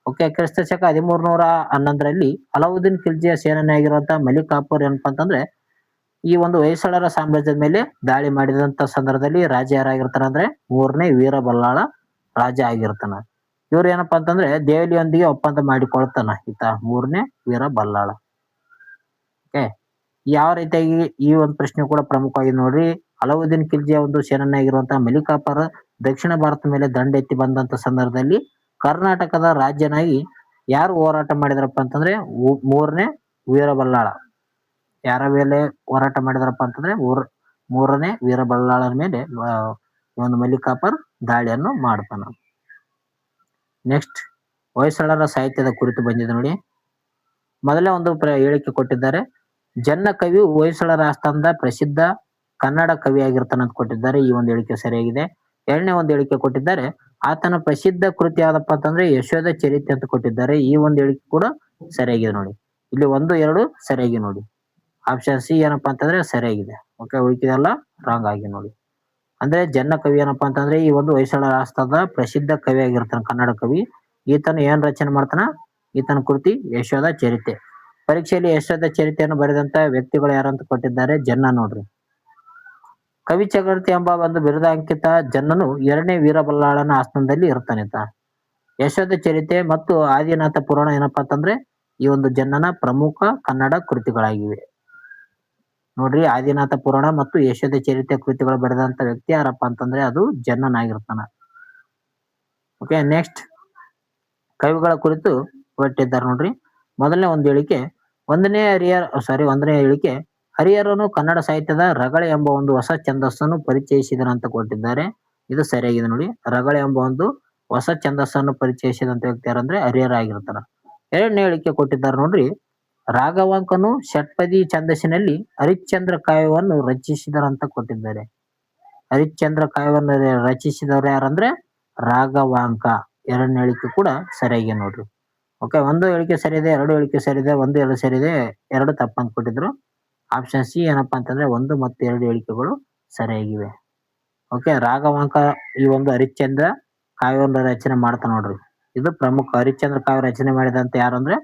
ಓಕೆ. ಕ್ರಿಸ್ತ ಶಕ 1311ರಲ್ಲಿ ಅಲಾವುದ್ದೀನ್ ಖಿಲ್ಜಿಯ ಸೇನಾನಿಯಾಗಿರುವಂತಹ ಮಲಿಕ್ ಕಾಫೂರ್ ಏನಪ್ಪಾ ಅಂತಂದ್ರೆ ಈ ಒಂದು ಹೊಯ್ಸಳರ ಸಾಮ್ರಾಜ್ಯದ ಮೇಲೆ ದಾಳಿ ಮಾಡಿದಂತ ಸಂದರ್ಭದಲ್ಲಿ ರಾಜ ಯಾರಾಗಿರ್ತಾನ ಅಂದ್ರೆ 3ನೇ ವೀರಬಲ್ಲಾಳ ರಾಜ ಆಗಿರ್ತಾನ. ಇವ್ರು ಏನಪ್ಪಾ ಅಂತಂದ್ರೆ ದೆಹಲಿಯೊಂದಿಗೆ ಒಪ್ಪಂದ ಮಾಡಿಕೊಳ್ತಾನ ಈತ 3ನೇ ವೀರಬಲ್ಲಾಳ. ಓಕೆ. ಯಾವ ರೀತಿಯಾಗಿ ಈ ಒಂದು ಪ್ರಶ್ನೆ ಕೂಡ ಪ್ರಮುಖವಾಗಿದೆ ನೋಡ್ರಿ. ಅಲಾವುದ್ದೀನ್ ಖಿಲ್ಜಿಯ ಒಂದು ಸೇನಾನಿಯಾಗಿರುವಂತಹ ಮಲಿಕ್ ಕಾಫೂರ್ ದಕ್ಷಿಣ ಭಾರತದ ಮೇಲೆ ದಂಡೆತ್ತಿ ಬಂದಂತ ಸಂದರ್ಭದಲ್ಲಿ ಕರ್ನಾಟಕದ ರಾಜ್ಯನಾಗಿ ಯಾರು ಹೋರಾಟ ಮಾಡಿದ್ರಪ್ಪ ಅಂತಂದ್ರೆ 3ನೇ ವೀರಬಲ್ಲಾಳ. ಯಾರ ಮೇಲೆ ಹೋರಾಟ ಮಾಡಿದ್ರಪ್ಪ ಅಂತಂದ್ರೆ 3ನೇ ವೀರಬಲ್ಲಾಳನ ಮೇಲೆ ಒಂದು ಮಲಿಕ್ ಕಾಫೂರ್ ದಾಳಿಯನ್ನು ಮಾಡ್ತಾನ. ನೆಕ್ಸ್ಟ್ ಹೊಯ್ಸಳರ ಸಾಹಿತ್ಯದ ಕುರಿತು ಬಂದಿದೆ ನೋಡಿ. ಮೊದಲೇ ಒಂದು ಹೇಳಿಕೆ ಕೊಟ್ಟಿದ್ದಾರೆ. ಜನ್ನ ಕವಿ ಹೊಯ್ಸಳರ ಆಸ್ಥಾನದ ಪ್ರಸಿದ್ಧ ಕನ್ನಡ ಕವಿಯಾಗಿರ್ತಾನೆ ಅಂತ ಕೊಟ್ಟಿದ್ದಾರೆ. ಈ ಒಂದು ಹೇಳಿಕೆ ಸರಿಯಾಗಿದೆ. ಎರಡನೇ ಒಂದು ಹೇಳಿಕೆ ಕೊಟ್ಟಿದ್ದಾರೆ. ಆತನ ಪ್ರಸಿದ್ಧ ಕೃತಿ ಯಾವ್ದಪ್ಪ ಅಂತಂದ್ರೆ ಯಶೋಧ ಚರಿತೆ ಅಂತ ಕೊಟ್ಟಿದ್ದಾರೆ. ಈ ಒಂದು ಹೇಳಿಕೆ ಕೂಡ ಸರಿಯಾಗಿದೆ ನೋಡಿ. ಇಲ್ಲಿ 1, 2 ಸರಿಯಾಗಿ ನೋಡಿ. ಆಪ್ಷನ್ ಸಿ ಏನಪ್ಪಾ ಅಂತಂದ್ರೆ ಸರಿಯಾಗಿದೆ. ಓಕೆ. ಉಳಿಕೆಲ್ಲ ರಾಂಗ್ ಆಗಿ ನೋಡಿ. ಅಂದ್ರೆ ಜನ್ನ ಕವಿ ಏನಪ್ಪಾ ಅಂತಂದ್ರೆ ಈ ಒಂದು ಹೊಯ್ಸಳರ ಆಸ್ಥಾನದ ಪ್ರಸಿದ್ಧ ಕವಿ ಆಗಿರ್ತಾನೆ, ಕನ್ನಡ ಕವಿ. ಈತನು ಏನ್ ರಚನೆ ಮಾಡ್ತಾನ? ಈತನ ಕೃತಿ ಯಶೋಧ ಚರಿತೆ. ಪರೀಕ್ಷೆಯಲ್ಲಿ ಯಶೋಧ ಚರಿತೆಯನ್ನು ಬರೆದಂತ ವ್ಯಕ್ತಿಗಳು ಯಾರಂತ ಕೊಟ್ಟಿದ್ದಾರೆ? ಜನ್ನ ನೋಡ್ರಿ. ಕವಿ ಚಕ್ರವರ್ತಿ ಎಂಬ ಒಂದು ಬಿರುದಾಂಕಿತ ಜನ್ನನು 2ನೇ ವೀರಬಲ್ಲಾಳನ ಆಸ್ಥಾನದಲ್ಲಿ ಇರ್ತಾನೆ. ಯಶೋಧ ಚರಿತೆ ಮತ್ತು ಆದಿನಾಥ ಪುರಾಣ ಏನಪ್ಪಾ ಅಂತಂದ್ರೆ ಈ ಒಂದು ಜನ್ನನ ಪ್ರಮುಖ ಕನ್ನಡ ಕೃತಿಗಳಾಗಿವೆ ನೋಡ್ರಿ. ಆದಿನಾಥ ಪುರಾಣ ಮತ್ತು ಯಶೋಧ ಚರಿತೆ ಕೃತಿಗಳು ಬರೆದಂತ ವ್ಯಕ್ತಿ ಯಾರಪ್ಪ ಅಂತಂದ್ರೆ ಅದು ಜನ್ನನಾಗಿರ್ತಾನ. ಓಕೆ. ನೆಕ್ಸ್ಟ್ ಕವಿಗಳ ಕುರಿತು ಕೊಟ್ಟಿದ್ದಾರೆ ನೋಡ್ರಿ. ಮೊದಲನೇ ಒಂದು ಹೇಳಿಕೆ ಒಂದನೇ ಹೇಳಿಕೆ ಹರಿಹರನು ಕನ್ನಡ ಸಾಹಿತ್ಯದ ರಗಳೆ ಎಂಬ ಒಂದು ಹೊಸ ಛಂದಸ್ಸನ್ನು ಪರಿಚಯಿಸಿದನಂತ ಕೊಟ್ಟಿದ್ದಾರೆ. ಇದು ಸರಿಯಾಗಿದೆ ನೋಡಿ. ರಗಳೆ ಎಂಬ ಒಂದು ಹೊಸ ಛಂದಸ್ಸನ್ನು ಪರಿಚಯಿಸಿದಂತ ವ್ಯಕ್ತಿ ಯಾರಂದ್ರೆ ಹರಿಹರ ಆಗಿರ್ತಾರ. ಎರಡನೇ ಹೇಳಿಕೆ ಕೊಟ್ಟಿದ್ದಾರೆ ನೋಡ್ರಿ. ರಾಘವಾಂಕನು ಷಟ್ಪದಿ ಛಂದಸ್ಸಿನಲ್ಲಿ ಹರಿಶ್ಚಂದ್ರ ಕಾವ್ಯವನ್ನು ರಚಿಸಿದರಂತ ಕೊಟ್ಟಿದ್ದಾರೆ. ಹರಿಶ್ಚಂದ್ರ ಕಾವ್ಯವನ್ನು ರಚಿಸಿದವರು ಯಾರಂದ್ರೆ ರಾಘವಾಂಕ. ಎರಡನೇ ಹೇಳಿಕೆ ಕೂಡ ಸರಿಯಾಗಿ ನೋಡ್ರಿ. ಓಕೆ. 1 ಹೇಳಿಕೆ ಸರಿಯಿದೆ, 2 ಹೇಳಿಕೆ ಸರಿಯಿದೆ, 1, 2 ಸರಿಯಿದೆ, 2 ತಪ್ಪಂತ ಕೊಟ್ಟಿದ್ರು. ಆಪ್ಷನ್ ಸಿ ಏನಪ್ಪಾ ಅಂತಂದ್ರೆ 1 ಮತ್ತು 2 ಹೇಳಿಕೆಗಳು ಸರಿಯಾಗಿವೆ. ಓಕೆ. ರಾಘವಾಂಕ ಈ ಒಂದು ಹರಿಶ್ಚಂದ್ರ ಕಾವ್ಯವನ್ನು ರಚನೆ ಮಾಡ್ತಾ ನೋಡ್ರಿ. ಇದು ಪ್ರಮುಖ. ಹರಿಶ್ಚಂದ್ರ ಕಾವ್ಯ ರಚನೆ ಮಾಡಿದಂತ ಯಾರಂದ್ರೆ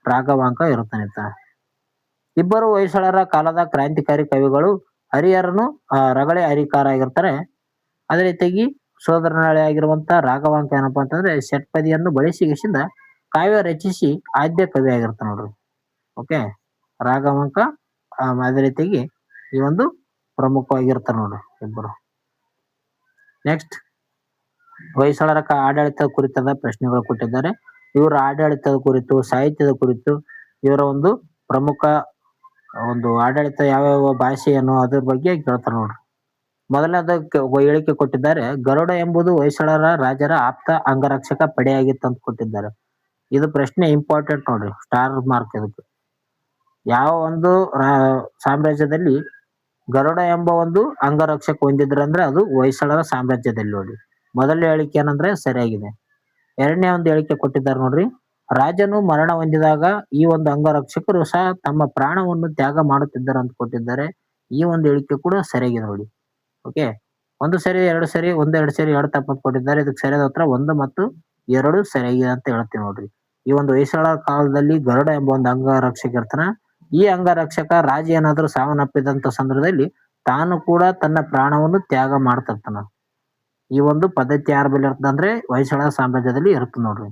ರಾಘವಾಂಕ ಇರ್ತಾನೆ. ಇಬ್ಬರು ಹೊಯ್ಸಳರ ಕಾಲದ ಕ್ರಾಂತಿಕಾರಿ ಕವಿಗಳು. ಹರಿಹರನು ರಗಳೆ ಹರಿಕಾರ ಆಗಿರ್ತಾರೆ. ಅದೇ ರೀತಿಯಾಗಿ ಸೋದರನಾಳೆ ಆಗಿರುವಂತ ರಾಘವಾಂಕ ಏನಪ್ಪಾ ಅಂತಂದ್ರೆ ಷಟ್ಪದಿಯನ್ನು ಬಳಸಿಗಿಸಿಂದ ಕಾವ್ಯ ರಚಿಸಿ ಆದ್ಯ ಕವಿ ಆಗಿರ್ತಾನೆ ನೋಡ್ರಿ. ಓಕೆ. ರಾಘವಾಂಕ ಅದೇ ರೀತಿಯಾಗಿ ಈ ಒಂದು ಪ್ರಮುಖವಾಗಿರ್ತಾರ ನೋಡ್ರಿ ಇಬ್ಬರು. ನೆಕ್ಸ್ಟ್ ಹೊಯ್ಸಳರ ಆಡಳಿತ ಕುರಿತಾದ ಪ್ರಶ್ನೆಗಳು ಕೊಟ್ಟಿದ್ದಾರೆ. ಇವರ ಆಡಳಿತದ ಕುರಿತು, ಸಾಹಿತ್ಯದ ಕುರಿತು, ಇವರ ಒಂದು ಪ್ರಮುಖ ಒಂದು ಆಡಳಿತ ಯಾವ್ಯಾವ ಭಾಷೆಯನ್ನು ಅದ್ರ ಬಗ್ಗೆ ಕೇಳ್ತಾರ ನೋಡ್ರಿ. ಮೊದಲನೇದ ಹೇಳಿಕೆ ಕೊಟ್ಟಿದ್ದಾರೆ. ಗರುಡ ಎಂಬುದು ಹೊಯ್ಸಳರ ರಾಜರ ಆಪ್ತ ಅಂಗರಕ್ಷಕ ಪಡೆಯಾಗಿತ್ತಂತ ಕೊಟ್ಟಿದ್ದಾರೆ. ಇದು ಪ್ರಶ್ನೆ ಇಂಪಾರ್ಟೆಂಟ್ ನೋಡ್ರಿ. ಸ್ಟಾರ್ ಮಾರ್ಕ್ ಇದಕ್ಕೆ. ಯಾವ ಒಂದು ಸಾಮ್ರಾಜ್ಯದಲ್ಲಿ ಗರುಡ ಎಂಬ ಒಂದು ಅಂಗರಕ್ಷಕ ಹೊಂದಿದ್ರಂದ್ರೆ ಅದು ಹೊಯ್ಸಳರ ಸಾಮ್ರಾಜ್ಯದಲ್ಲಿ ನೋಡಿ. ಮೊದಲನೇ ಹೇಳಿಕೆ ಏನಂದ್ರೆ ಸರಿಯಾಗಿದೆ. ಎರಡನೇ ಒಂದು ಹೇಳಿಕೆ ಕೊಟ್ಟಿದ್ದಾರೆ ನೋಡ್ರಿ. ರಾಜನು ಮರಣ ಹೊಂದಿದಾಗ ಈ ಒಂದು ಅಂಗರಕ್ಷಕರು ಸಹ ತಮ್ಮ ಪ್ರಾಣವನ್ನು ತ್ಯಾಗ ಮಾಡುತ್ತಿದ್ದಾರೆ ಅಂತ ಕೊಟ್ಟಿದ್ದಾರೆ. ಈ ಒಂದು ಹೇಳಿಕೆ ಕೂಡ ಸರಿಯಾಗಿದೆ ನೋಡಿ. ಓಕೆ. 1 ಸರಿ, 2 ಸರಿ, 1, 2 ಸರಿ, 2 ತಪ್ಪು ಕೊಟ್ಟಿದ್ದಾರೆ. ಇದಕ್ಕೆ ಸರಿಯಾದ ಉತ್ತರ 1 ಮತ್ತು 2 ಸರಿಯಾಗಿದೆ ಅಂತ ಹೇಳ್ತೀವಿ ನೋಡ್ರಿ. ಈ ಒಂದು ಹೊಯ್ಸಳ ಕಾಲದಲ್ಲಿ ಗರುಡ ಎಂಬ ಒಂದು ಅಂಗರಕ್ಷಕ ಇರ್ತಾನ. ಈ ಅಂಗರಕ್ಷಕ ರಾಜ ಏನಾದ್ರೂ ಸಾವನ್ನಪ್ಪಿದಂತ ಸಂದರ್ಭದಲ್ಲಿ ತಾನು ಕೂಡ ತನ್ನ ಪ್ರಾಣವನ್ನು ತ್ಯಾಗ ಮಾಡ್ತಿರ್ತಾನ. ಈ ಒಂದು ಪದ್ಧತಿ ಯಾರ ಬಳಿ ಇರ್ತದ ಅಂದ್ರೆ ಹೊಯ್ಸಳ ಸಾಮ್ರಾಜ್ಯದಲ್ಲಿ ಇರುತ್ತೆ ನೋಡ್ರಿ.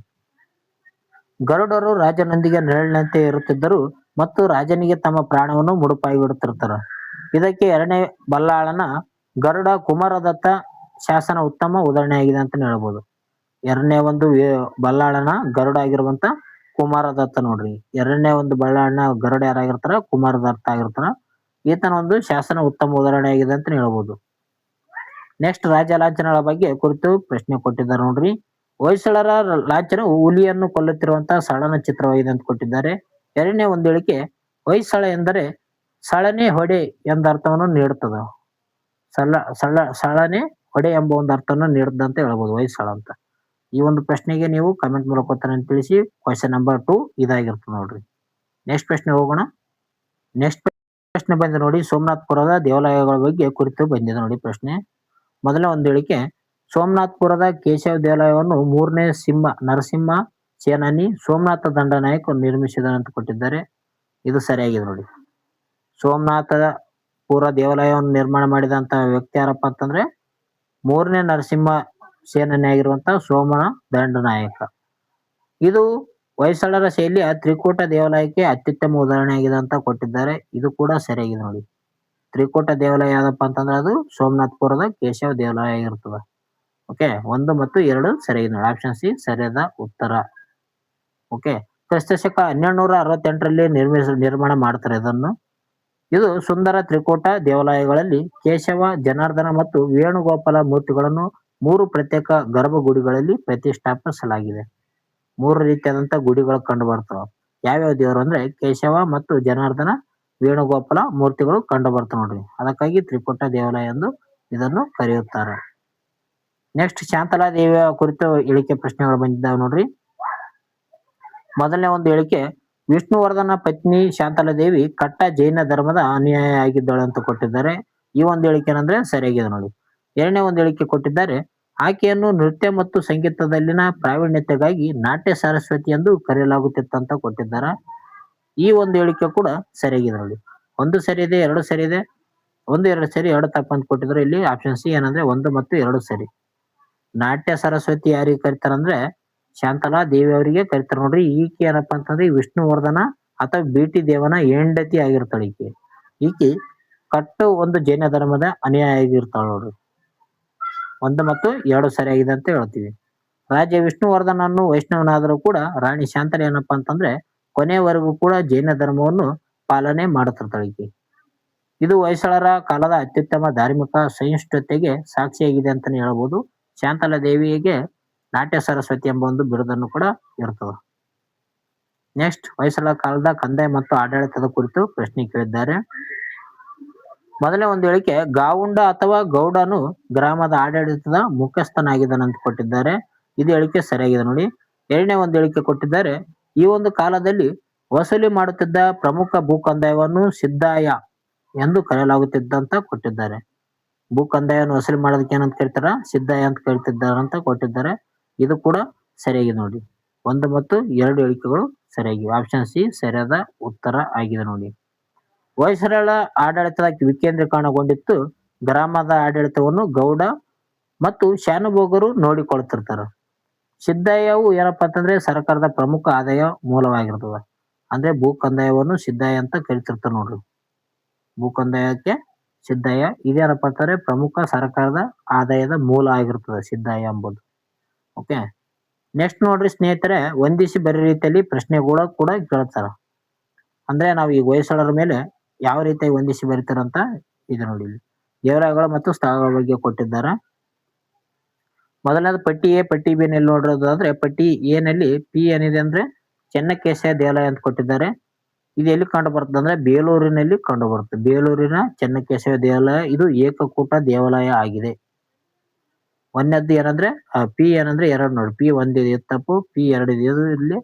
ಗರುಡರು ರಾಜನೊಂದಿಗೆ ನೆರಳಿನಂತೆ ಇರುತ್ತಿದ್ದರು ಮತ್ತು ರಾಜನಿಗೆ ತಮ್ಮ ಪ್ರಾಣವನ್ನು ಮುಡುಪಾಗಿ ಬಿಡುತ್ತಿರ್ತಾರ. ಇದಕ್ಕೆ 2ನೇ ಬಲ್ಲಾಳನ ಗರುಡ ಕುಮಾರದತ್ತ ಶಾಸನ ಉತ್ತಮ ಉದಾಹರಣೆಯಾಗಿದೆ ಅಂತ ಹೇಳ್ಬೋದು. 2ನೇ ಒಂದು ಬಲ್ಲಾಳನ ಗರುಡ ಆಗಿರುವಂತ ಕುಮಾರದತ್ತ ನೋಡ್ರಿ. 2ನೇ ಒಂದು ಬಲ್ಲಾಳನ ಗರುಡ ಯಾರಾಗಿರ್ತಾರ? ಕುಮಾರದತ್ತ ಆಗಿರ್ತಾರ. ಈತನ ಒಂದು ಶಾಸನ ಉತ್ತಮ ಉದಾಹರಣೆಯಾಗಿದೆ ಅಂತ ಹೇಳ್ಬೋದು. ನೆಕ್ಸ್ಟ್ ರಾಜ ಲಾಂಛನಗಳ ಬಗ್ಗೆ ಕುರಿತು ಪ್ರಶ್ನೆ ಕೊಟ್ಟಿದ್ದಾರೆ ನೋಡ್ರಿ. ಹೊಯ್ಸಳರ ಲಾಂಛನ ಹುಲಿಯನ್ನು ಕೊಲ್ಲುತ್ತಿರುವಂತಹ ಸಳನ ಚಿತ್ರವಾಗಿದೆ ಅಂತ ಕೊಟ್ಟಿದ್ದಾರೆ. ಎರಡನೇ ಒಂದು ಹೇಳಿಕೆ ಹೊಯ್ಸಳ ಎಂದರೆ ಸಳನೆ ಹೊಡೆ ಎಂದ ಅರ್ಥವನ್ನು ನೀಡುತ್ತದೆ. ಸಳನೆ ಹೊಡೆ ಎಂಬ ಒಂದು ಅರ್ಥವನ್ನು ನೀಡುತ್ತದೆ ಅಂತ ಹೇಳ್ಬೋದು ಹೊಯ್ಸಳ ಅಂತ. ಈ ಒಂದು ಪ್ರಶ್ನೆಗೆ ನೀವು ಕಮೆಂಟ್ ಮೂಲಕ ಉತ್ತರ ತಿಳಿಸಿ. ಕ್ವಶನ್ ನಂಬರ್ 2 ಇದಾಗಿರ್ತದೆ ನೋಡ್ರಿ. ನೆಕ್ಸ್ಟ್ ಪ್ರಶ್ನೆ ಹೋಗೋಣ. ನೆಕ್ಸ್ಟ್ ಪ್ರಶ್ನೆ ಬಂದಿದೆ ನೋಡಿ, ಸೋಮನಾಥ್ಪುರದ ದೇವಾಲಯಗಳ ಬಗ್ಗೆ ಕುರಿತು ಬಂದಿದೆ ನೋಡಿ ಪ್ರಶ್ನೆ. ಮೊದಲ ಒಂದು ಹೇಳಿಕೆ, ಸೋಮನಾಥ್ಪುರದ ಕೇಶವ ದೇವಾಲಯವನ್ನು 3ನೇ ನರಸಿಂಹ ಸೇನಾನಿ ಸೋಮನಾಥ ದಂಡನಾಯಕ ನಿರ್ಮಿಸಿದನಂತ ಕೊಟ್ಟಿದ್ದಾರೆ. ಇದು ಸರಿಯಾಗಿದೆ ನೋಡಿ. ಸೋಮನಾಥಪುರ ದೇವಾಲಯವನ್ನು ನಿರ್ಮಾಣ ಮಾಡಿದಂತ ವ್ಯಕ್ತಿ ಯಾರಪ್ಪ ಅಂತಂದ್ರೆ 3ನೇ ನರಸಿಂಹ ಸೇನಾನಿ ಆಗಿರುವಂತಹ ಸೋಮ ದಂಡನಾಯಕ. ಇದು ಹೊಯ್ಸಳರ ಶೈಲಿಯ ತ್ರಿಕೂಟ ದೇವಾಲಯಕ್ಕೆ ಅತ್ಯುತ್ತಮ ಉದಾಹರಣೆ ಆಗಿದೆ ಅಂತ ಕೊಟ್ಟಿದ್ದಾರೆ. ಇದು ಕೂಡ ಸರಿಯಾಗಿದೆ ನೋಡಿ. ತ್ರಿಕೂಟ ದೇವಾಲಯ ಯಾವ್ದಪ್ಪ ಅಂತಂದ್ರೆ ಅದು ಸೋಮನಾಥ್ಪುರದ ಕೇಶವ ದೇವಾಲಯ ಆಗಿರ್ತದೆ. ಓಕೆ, 1 ಮತ್ತು 2 ಸರಿಯಾಗಿದೆ ನೋಡಿ. ಆಪ್ಷನ್ ಸಿ ಸರಿಯಾದ ಉತ್ತರ. ಓಕೆ, ಕ್ರಿಸ್ತಶಕ 1268ರಲ್ಲಿ ನಿರ್ಮಾಣ ಮಾಡ್ತಾರೆ ಇದನ್ನು. ಇದು ಸುಂದರ ತ್ರಿಕೂಟ ದೇವಾಲಯಗಳಲ್ಲಿ ಕೇಶವ, ಜನಾರ್ದನ ಮತ್ತು ವೇಣುಗೋಪಾಲ ಮೂರ್ತಿಗಳನ್ನು 3 ಪ್ರತ್ಯೇಕ ಗರ್ಭಗುಡಿಗಳಲ್ಲಿ ಪ್ರತಿಷ್ಠಾಪಿಸಲಾಗಿದೆ. 3 ರೀತಿಯಾದಂತ ಗುಡಿಗಳು ಕಂಡು ಬರ್ತವೆ. ಯಾವ್ಯಾವ ದೇವರು ಅಂದ್ರೆ ಕೇಶವ ಮತ್ತು ಜನಾರ್ದನ, ವೇಣುಗೋಪಾಲ ಮೂರ್ತಿಗಳು ಕಂಡು ಬರ್ತವೆ ನೋಡ್ರಿ. ಅದಕ್ಕಾಗಿ ತ್ರಿಕೂಟ ದೇವಾಲಯ ಎಂದು ಇದನ್ನು ಕರೆಯುತ್ತಾರೆ. ನೆಕ್ಸ್ಟ್, ಶಾಂತಲಾ ದೇವಿಯ ಕುರಿತು ಹೇಳಿಕೆ ಪ್ರಶ್ನೆಗಳು ಬಂದಿದ್ದಾವೆ ನೋಡ್ರಿ. ಮೊದಲನೇ ಒಂದು ಹೇಳಿಕೆ, ವಿಷ್ಣುವರ್ಧನ ಪತ್ನಿ ಶಾಂತಲಾ ದೇವಿ ಕಟ್ಟ ಜೈನ ಧರ್ಮದ ಅನುಯಾಯಿ ಆಗಿದ್ದಾಳೆ ಅಂತ ಕೊಟ್ಟಿದ್ದಾರೆ. ಈ ಒಂದು ಹೇಳಿಕೆ ಏನಂದ್ರೆ ಸರಿಯಾಗಿದೆ ನೋಡಿ. ಎರಡನೇ ಒಂದು ಹೇಳಿಕೆ ಕೊಟ್ಟಿದ್ದಾರೆ, ಆಕೆಯನ್ನು ನೃತ್ಯ ಮತ್ತು ಸಂಗೀತದಲ್ಲಿನ ಪ್ರಾವೀಣ್ಯತೆಗಾಗಿ ನಾಟ್ಯ ಸರಸ್ವತಿ ಎಂದು ಕರೆಯಲಾಗುತ್ತಿತ್ತಂತ ಕೊಟ್ಟಿದ್ದಾರೆ. ಈ ಒಂದು ಹೇಳಿಕೆ ಕೂಡ ಸರಿಯಾಗಿದೆ ನೋಡಿ. 1 ಸರಿ ಇದೆ, 2 ಸರಿ ಇದೆ, 1, 2 ಸರಿ, 2 ತಪ್ಪು ಅಂತ ಕೊಟ್ಟಿದ್ದಾರೆ. ಇಲ್ಲಿ ಆಪ್ಷನ್ ಸಿ ಏನಂದ್ರೆ 1 ಮತ್ತು 2 ಸರಿ. ನಾಟ್ಯ ಸರಸ್ವತಿ ಯಾರಿಗೆ ಕರಿತಾರಂದ್ರೆ ಶಾಂತಲಾ ದೇವಿ ಅವರಿಗೆ ಕರಿತಾರೆ ನೋಡ್ರಿ. ಈಕೆ ಏನಪ್ಪಾ ಅಂತಂದ್ರೆ ವಿಷ್ಣುವರ್ಧನ ಅಥವಾ ಬಿಟಿ ದೇವನ ಹೆಂಡತಿ ಆಗಿರ್ತಾಳೆ ಈಕೆ. ಈಕೆ ಕಟ್ಟು ಒಂದು ಜೈನ ಧರ್ಮದ ಅನುಯಾಯಿ ಆಗಿರ್ತಾಳೆ ನೋಡ್ರಿ. 1 ಮತ್ತು 2 ಸರಿಯಾಗಿದೆ ಅಂತ ಹೇಳ್ತೀವಿ. ರಾಜ ವಿಷ್ಣುವರ್ಧನನ್ನು ವೈಷ್ಣವನಾದರೂ ಕೂಡ ರಾಣಿ ಶಾಂತಲಾ ಏನಪ್ಪಾ ಅಂತಂದ್ರೆ ಕೊನೆಯವರೆಗೂ ಕೂಡ ಜೈನ ಧರ್ಮವನ್ನು ಪಾಲನೆ ಮಾಡುತ್ತಿರ್ತಾಳೆ ಈಕೆ. ಇದು ಹೊಯ್ಸಳರ ಕಾಲದ ಅತ್ಯುತ್ತಮ ಧಾರ್ಮಿಕ ಸಹಿಷ್ಣುತೆಗೆ ಸಾಕ್ಷಿಯಾಗಿದೆ ಅಂತಾನೆ ಹೇಳ್ಬೋದು. ಶಾಂತಲಾ ದೇವಿಗೆ ನಾಟ್ಯ ಸರಸ್ವತಿ ಎಂಬ ಒಂದು ಬಿರುದನ್ನು ಕೂಡ ಇರ್ತದೆ. ನೆಕ್ಸ್ಟ್, ಹೊಯ್ಸಳ ಕಾಲದ ಕಂದಾಯ ಮತ್ತು ಆಡಳಿತದ ಕುರಿತು ಪ್ರಶ್ನೆ ಕೇಳಿದ್ದಾರೆ. ಮೊದಲನೇ ಒಂದು ಹೇಳಿಕೆ, ಗಾವುಂಡ ಅಥವಾ ಗೌಡನು ಗ್ರಾಮದ ಆಡಳಿತದ ಮುಖ್ಯಸ್ಥನಾಗಿದ್ದಾನಂತ ಕೊಟ್ಟಿದ್ದಾರೆ. ಇದು ಹೇಳಿಕೆ ಸರಿಯಾಗಿದೆ ನೋಡಿ. ಎರಡನೇ ಒಂದು ಹೇಳಿಕೆ ಕೊಟ್ಟಿದ್ದಾರೆ, ಈ ಒಂದು ಕಾಲದಲ್ಲಿ ವಸೂಲಿ ಮಾಡುತ್ತಿದ್ದ ಪ್ರಮುಖ ಭೂ ಕಂದಾಯವನ್ನು ಸಿದ್ದಾಯ ಎಂದು ಕರೆಯಲಾಗುತ್ತಿದ್ದಂತ ಕೊಟ್ಟಿದ್ದಾರೆ. ಭೂ ಕಂದಾಯವನ್ನು ವಸೂಲಿ ಮಾಡೋದಕ್ಕೆ ಏನಂತ ಕರೀತಾರ, ಸಿದ್ದಾಯ ಅಂತ ಕರಿತಿದ್ದಾರೆ ಅಂತ ಕೊಟ್ಟಿದ್ದಾರೆ. ಇದು ಕೂಡ ಸರಿಯಾಗಿದೆ ನೋಡಿ. 1 ಮತ್ತು 2 ಹೇಳಿಕೆಗಳು ಸರಿಯಾಗಿವೆ. ಆಪ್ಷನ್ ಸಿ ಸರಿಯಾದ ಉತ್ತರ ಆಗಿದೆ ನೋಡಿ. ಹೊಯ್ಸಳರ ಆಡಳಿತದ ವಿಕೇಂದ್ರೀಕರಣಗೊಂಡಿತ್ತು. ಗ್ರಾಮದ ಆಡಳಿತವನ್ನು ಗೌಡ ಮತ್ತು ಶಾನುಭೋಗರು ನೋಡಿಕೊಳ್ತಿರ್ತಾರ. ಸಿದ್ದಾಯವು ಏನಪ್ಪಾ ಅಂತಂದ್ರೆ ಸರ್ಕಾರದ ಪ್ರಮುಖ ಆದಾಯ ಮೂಲವಾಗಿರ್ತದ. ಅಂದ್ರೆ ಭೂ ಕಂದಾಯವನ್ನು ಸಿದ್ದಾಯ ಅಂತ ಕರಿತಿರ್ತಾರ ನೋಡ್ರಿ. ಭೂ ಕಂದಾಯಕ್ಕೆ ಸಿದ್ದಾಯ ಇದೇನಪ್ಪಾ ಅಂತಂದ್ರೆ ಪ್ರಮುಖ ಸರ್ಕಾರದ ಆದಾಯದ ಮೂಲ ಆಗಿರ್ತದೆ ಸಿದ್ದಾಯ ಎಂಬುದು. ಓಕೆ, ನೆಕ್ಸ್ಟ್ ನೋಡ್ರಿ ಸ್ನೇಹಿತರೆ, ವಂದಿಸಿ ಬರೀ ರೀತಿಯಲ್ಲಿ ಪ್ರಶ್ನೆಗಳು ಕೂಡ ಕೇಳ್ತಾರ. ಅಂದ್ರೆ ನಾವು ಈ ಹೊಯ್ಸಳರ ಮೇಲೆ ಯಾವ ರೀತಿಯಾಗಿ ವಂದಿಸಿ ಬರೀತಾರಂತ ಇದೆ ನೋಡಿ. ದೇವಾಲಯಗಳು ಮತ್ತು ಸ್ಥಳಗಳ ಬಗ್ಗೆ ಕೊಟ್ಟಿದ್ದಾರೆ. ಮೊದಲನೇದು ಪಟ್ಟಿ ಎ, ಪಟ್ಟಿ ಬಿ ನಲ್ಲಿ ನೋಡೋದಾದ್ರೆ ಪಟ್ಟಿ ಎ ನಲ್ಲಿ ಪಿ ಏನಿದೆ ಅಂದ್ರೆ ಚೆನ್ನಕೇಶವ ದೇವಾಲಯ ಅಂತ ಕೊಟ್ಟಿದ್ದಾರೆ. ಇದು ಎಲ್ಲಿ ಕಂಡು ಬರ್ತದೆ ಅಂದ್ರೆ ಬೇಲೂರಿನಲ್ಲಿ ಕಂಡು ಬರುತ್ತೆ. ಬೇಲೂರಿನ ಚೆನ್ನಕೇಶವ ದೇವಾಲಯ ಇದು ಏಕಕೂಟ ದೇವಾಲಯ ಆಗಿದೆ. ಒಂದನೇದ್ದು ಏನಂದ್ರೆ ಪಿ ಏನಂದ್ರೆ 2 ನೋಡಿ. ಪಿ 1 ಇದೆ ತಪ್ಪು, ಪಿ 2 ಇದೆ ಇಲ್ಲಿ,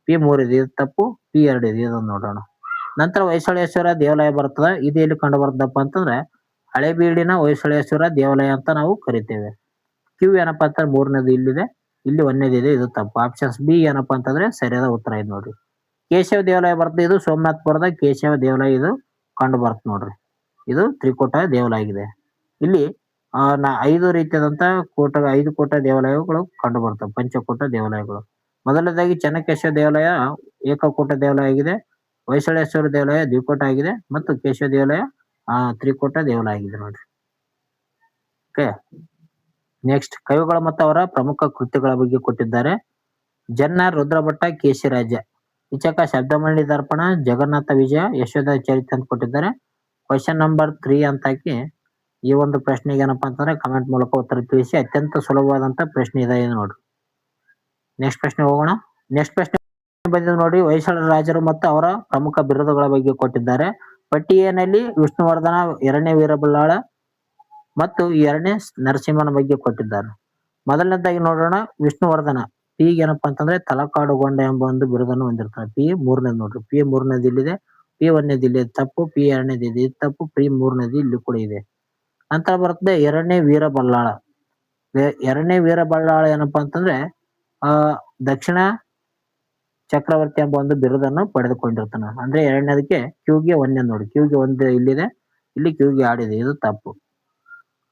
ಪಿ 3 ಇದೆ ತಪ್ಪು, ಪಿ 2 ಇದೆ ಇದನ್ನು ನೋಡೋಣ. ನಂತರ ಹೊಯ್ಸಳೇಶ್ವರ ದೇವಾಲಯ ಬರ್ತದೆ. ಇದು ಎಲ್ಲಿ ಕಂಡು ಬರ್ತದಪ್ಪ ಅಂತಂದ್ರೆ ಹಳೇಬೀಡಿನ ಹೊಯ್ಸಳೇಶ್ವರ ದೇವಾಲಯ ಅಂತ ನಾವು ಕರಿತೇವೆ. ಕ್ಯೂ ಏನಪ್ಪಾ ಅಂತಂದ್ರೆ 3ನೇದು ಇಲ್ಲಿದೆ, ಇಲ್ಲಿ 1ನೇದು ಇದೆ, ಇದು ತಪ್ಪು. ಆಪ್ಷನ್ಸ್ ಬಿ ಏನಪ್ಪಾ ಅಂತಂದ್ರೆ ಸರಿಯಾದ ಉತ್ತರ ಇದೆ ನೋಡ್ರಿ. ಕೇಶವ ದೇವಾಲಯ ಬರ್ತದೆ. ಇದು ಸೋಮನಾಥ್ಪುರದ ಕೇಶವ ದೇವಾಲಯ ಇದು ಕಂಡು ಬರ್ತದೆ ನೋಡ್ರಿ. ಇದು ತ್ರಿಕೂಟ ದೇವಾಲಯ ಆಗಿದೆ. ಇಲ್ಲಿ 5 ರೀತಿಯಾದಂತ 5 ಕೂಟ ದೇವಾಲಯಗಳು ಕಂಡು ಬರ್ತವೆ, ಪಂಚಕೂಟ ದೇವಾಲಯಗಳು. ಮೊದಲನೇದಾಗಿ ಚೆನ್ನಕೇಶವ ದೇವಾಲಯ ಏಕಕೂಟ ದೇವಾಲಯ ಆಗಿದೆ. ಹೊಯ್ಸಳೇಶ್ವರ ದೇವಾಲಯ ದ್ವಿಕೂಟ ಆಗಿದೆ ಮತ್ತು ಕೇಶವ ದೇವಾಲಯ ತ್ರಿಕೂಟ ದೇವಾಲಯ ಆಗಿದೆ ನೋಡ್ರಿ. ಓಕೆ, ನೆಕ್ಸ್ಟ್, ಕವಿಗಳು ಮತ್ತು ಅವರ ಪ್ರಮುಖ ಕೃತಿಗಳ ಬಗ್ಗೆ ಕೊಟ್ಟಿದ್ದಾರೆ. ಜನ್ನ, ರುದ್ರಭಟ್ಟ, ಕೇಶಿರಾಜ, ಇಚಕ, ಶಬ್ದಮಣಿ ದರ್ಪಣ, ಜಗನ್ನಾಥ ವಿಜಯ, ಯಶೋಧ ಚರಿತ್ ಅಂತ ಕೊಟ್ಟಿದ್ದಾರೆ. ಕ್ವಶನ್ ನಂಬರ್ 3 ಅಂತ ಹಾಕಿ ಈ ಒಂದು ಪ್ರಶ್ನೆಗೆ ಏನಪ್ಪಾ ಅಂತಂದ್ರೆ ಕಮೆಂಟ್ ಮೂಲಕ ಉತ್ತರ ತಿಳಿಸಿ. ಅತ್ಯಂತ ಸುಲಭವಾದಂತ ಪ್ರಶ್ನೆ ಇದೆ ನೋಡ್ರಿ. ನೆಕ್ಸ್ಟ್ ಪ್ರಶ್ನೆ ಹೋಗೋಣ. ನೆಕ್ಸ್ಟ್ ಪ್ರಶ್ನೆ ಬಂದಿದೆ ನೋಡಿ, ಹೊಯ್ಸಳ ರಾಜರು ಮತ್ತು ಅವರ ಪ್ರಮುಖ ಬಿರುದುಗಳ ಬಗ್ಗೆ ಕೊಟ್ಟಿದ್ದಾರೆ. ಪಟ್ಟಿ ಎ ನಲ್ಲಿ ವಿಷ್ಣುವರ್ಧನ, 2ನೇ ವೀರಬಲ್ಲಾಳ ಮತ್ತು 2ನೇ ನರಸಿಂಹನ ಬಗ್ಗೆ ಕೊಟ್ಟಿದ್ದಾರೆ. ಮೊದಲನೇದಾಗಿ ನೋಡೋಣ ವಿಷ್ಣುವರ್ಧನ. ಪಿ ಏನಪ್ಪಾ ಅಂತಂದ್ರೆ ತಲಕಾಡುಗೊಂಡ ಎಂಬ ಒಂದು ಬಿರುದನ್ನು ಹೊಂದಿರ್ತಾರೆ. ಪಿ 3ನೇದು ನೋಡ್ರಿ. ಪಿ 3ನೇದು ಇಲ್ಲಿದೆ, ಪಿ ಒಂದನೇದು ಇಲ್ಲಿ ತಪ್ಪು, ಪಿ ಎರಡನೇದು ಇದೆ ಇದು ತಪ್ಪು, ಪಿ ಮೂರನೇದು ಇಲ್ಲಿ ಕೂಡ ಇದೆ. ನಂತರ ಬರ್ತದೆ ಎರಡನೇ ವೀರ ಬಲ್ಲಾಳ. ಎರಡನೇ ವೀರ ಬಲ್ಲಾಳ ಏನಪ್ಪಾ ಅಂತಂದ್ರೆ ಆ ದಕ್ಷಿಣ ಚಕ್ರವರ್ತಿ ಎಂಬ ಒಂದು ಬಿರುದನ್ನು ಪಡೆದುಕೊಂಡಿರ್ತಾನ. ಅಂದ್ರೆ ಎರಡನೇದಕ್ಕೆ ಕ್ಯೂಗೆ ಒಂದನೇದು ನೋಡಿ, ಕ್ಯೂಗೆ ಒಂದು ಇಲ್ಲಿದೆ, ಇಲ್ಲಿ ಕ್ಯೂಗೆ ಆಡಿದೆ, ಇದು ತಪ್ಪು.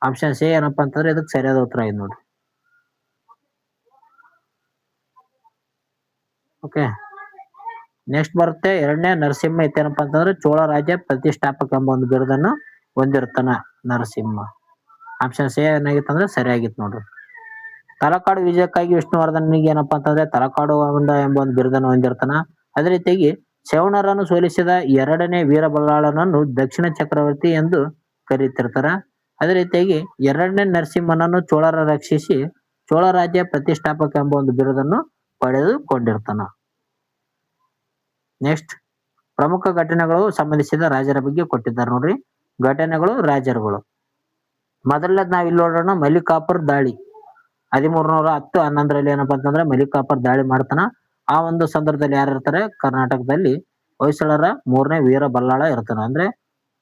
ಆಪ್ಷನ್ ಸಿ ಏನಪ್ಪಾ ಅಂತಂದ್ರೆ ಇದಕ್ಕೆ ಸರಿಯಾದ ಉತ್ತರ ಇದೆ ನೋಡಿ. ಓಕೆ, ನೆಕ್ಸ್ಟ್ ಬರುತ್ತೆ ಎರಡನೇ ನರಸಿಂಹ ಇತ್ತೇನಪ್ಪ ಅಂತಂದ್ರೆ ಚೋಳ ರಾಜ್ಯ ಪ್ರತಿಷ್ಠಾಪಕ ಎಂಬ ಒಂದು ಬಿರುದನ್ನು ಹೊಂದಿರ್ತಾನ ನರಸಿಂಹ. ಆಪ್ಷನ್ ಸಿ ಏನಾಗಿತ್ತಂದ್ರೆ ಸರಿಯಾಗಿತ್ತು ನೋಡ್ರಿ. ತಲಕಾಡು ವಿಜಯಕ್ಕಾಗಿ ವಿಷ್ಣುವರ್ಧನಿಗೆ ಏನಪ್ಪಾ ಅಂತಂದ್ರೆ ತಲಕಾಡು ಎಂಬ ಒಂದು ಬಿರುದನ್ನು ಹೊಂದಿರ್ತಾನ. ಅದೇ ರೀತಿಯಾಗಿ ಚೌಣರನ್ನು ಸೋಲಿಸಿದ ಎರಡನೇ ವೀರ ಬಲ್ಲಾಳನನ್ನು ದಕ್ಷಿಣ ಚಕ್ರವರ್ತಿ ಎಂದು ಕರೀತಿರ್ತಾರ. ಅದೇ ರೀತಿಯಾಗಿ ಎರಡನೇ ನರಸಿಂಹನನ್ನು ಚೋಳರ ರಕ್ಷಿಸಿ ಚೋಳ ರಾಜ್ಯ ಪ್ರತಿಷ್ಠಾಪಕ ಎಂಬ ಒಂದು ಬಿರುದನ್ನು ಪಡೆದುಕೊಂಡಿರ್ತಾನ. ನೆಕ್ಸ್ಟ್ ಪ್ರಮುಖ ಘಟನೆಗಳು ಸಂಬಂಧಿಸಿದ ರಾಜರ ಬಗ್ಗೆ ಕೊಟ್ಟಿದ್ದಾರೆ ನೋಡ್ರಿ. ಘಟನೆಗಳು ರಾಜರುಗಳು. ಮೊದಲನೇದು ನಾವ್ ಇಲ್ಲಿ ನೋಡೋಣ, ಮಲ್ಲಿಕಾಪುರ ದಾಳಿ 1310-11ರಲ್ಲಿ ಏನಪ್ಪಾ ಅಂತಂದ್ರೆ ಮಲ್ಲಿಕಾಪುರ ದಾಳಿ ಮಾಡ್ತಾನ. ಆ ಒಂದು ಸಂದರ್ಭದಲ್ಲಿ ಯಾರು ಇರ್ತಾರೆ, ಕರ್ನಾಟಕದಲ್ಲಿ ಹೊಯ್ಸಳರ 3ನೇ ವೀರ ಬಲ್ಲಾಳ ಇರ್ತಾನ. ಅಂದ್ರೆ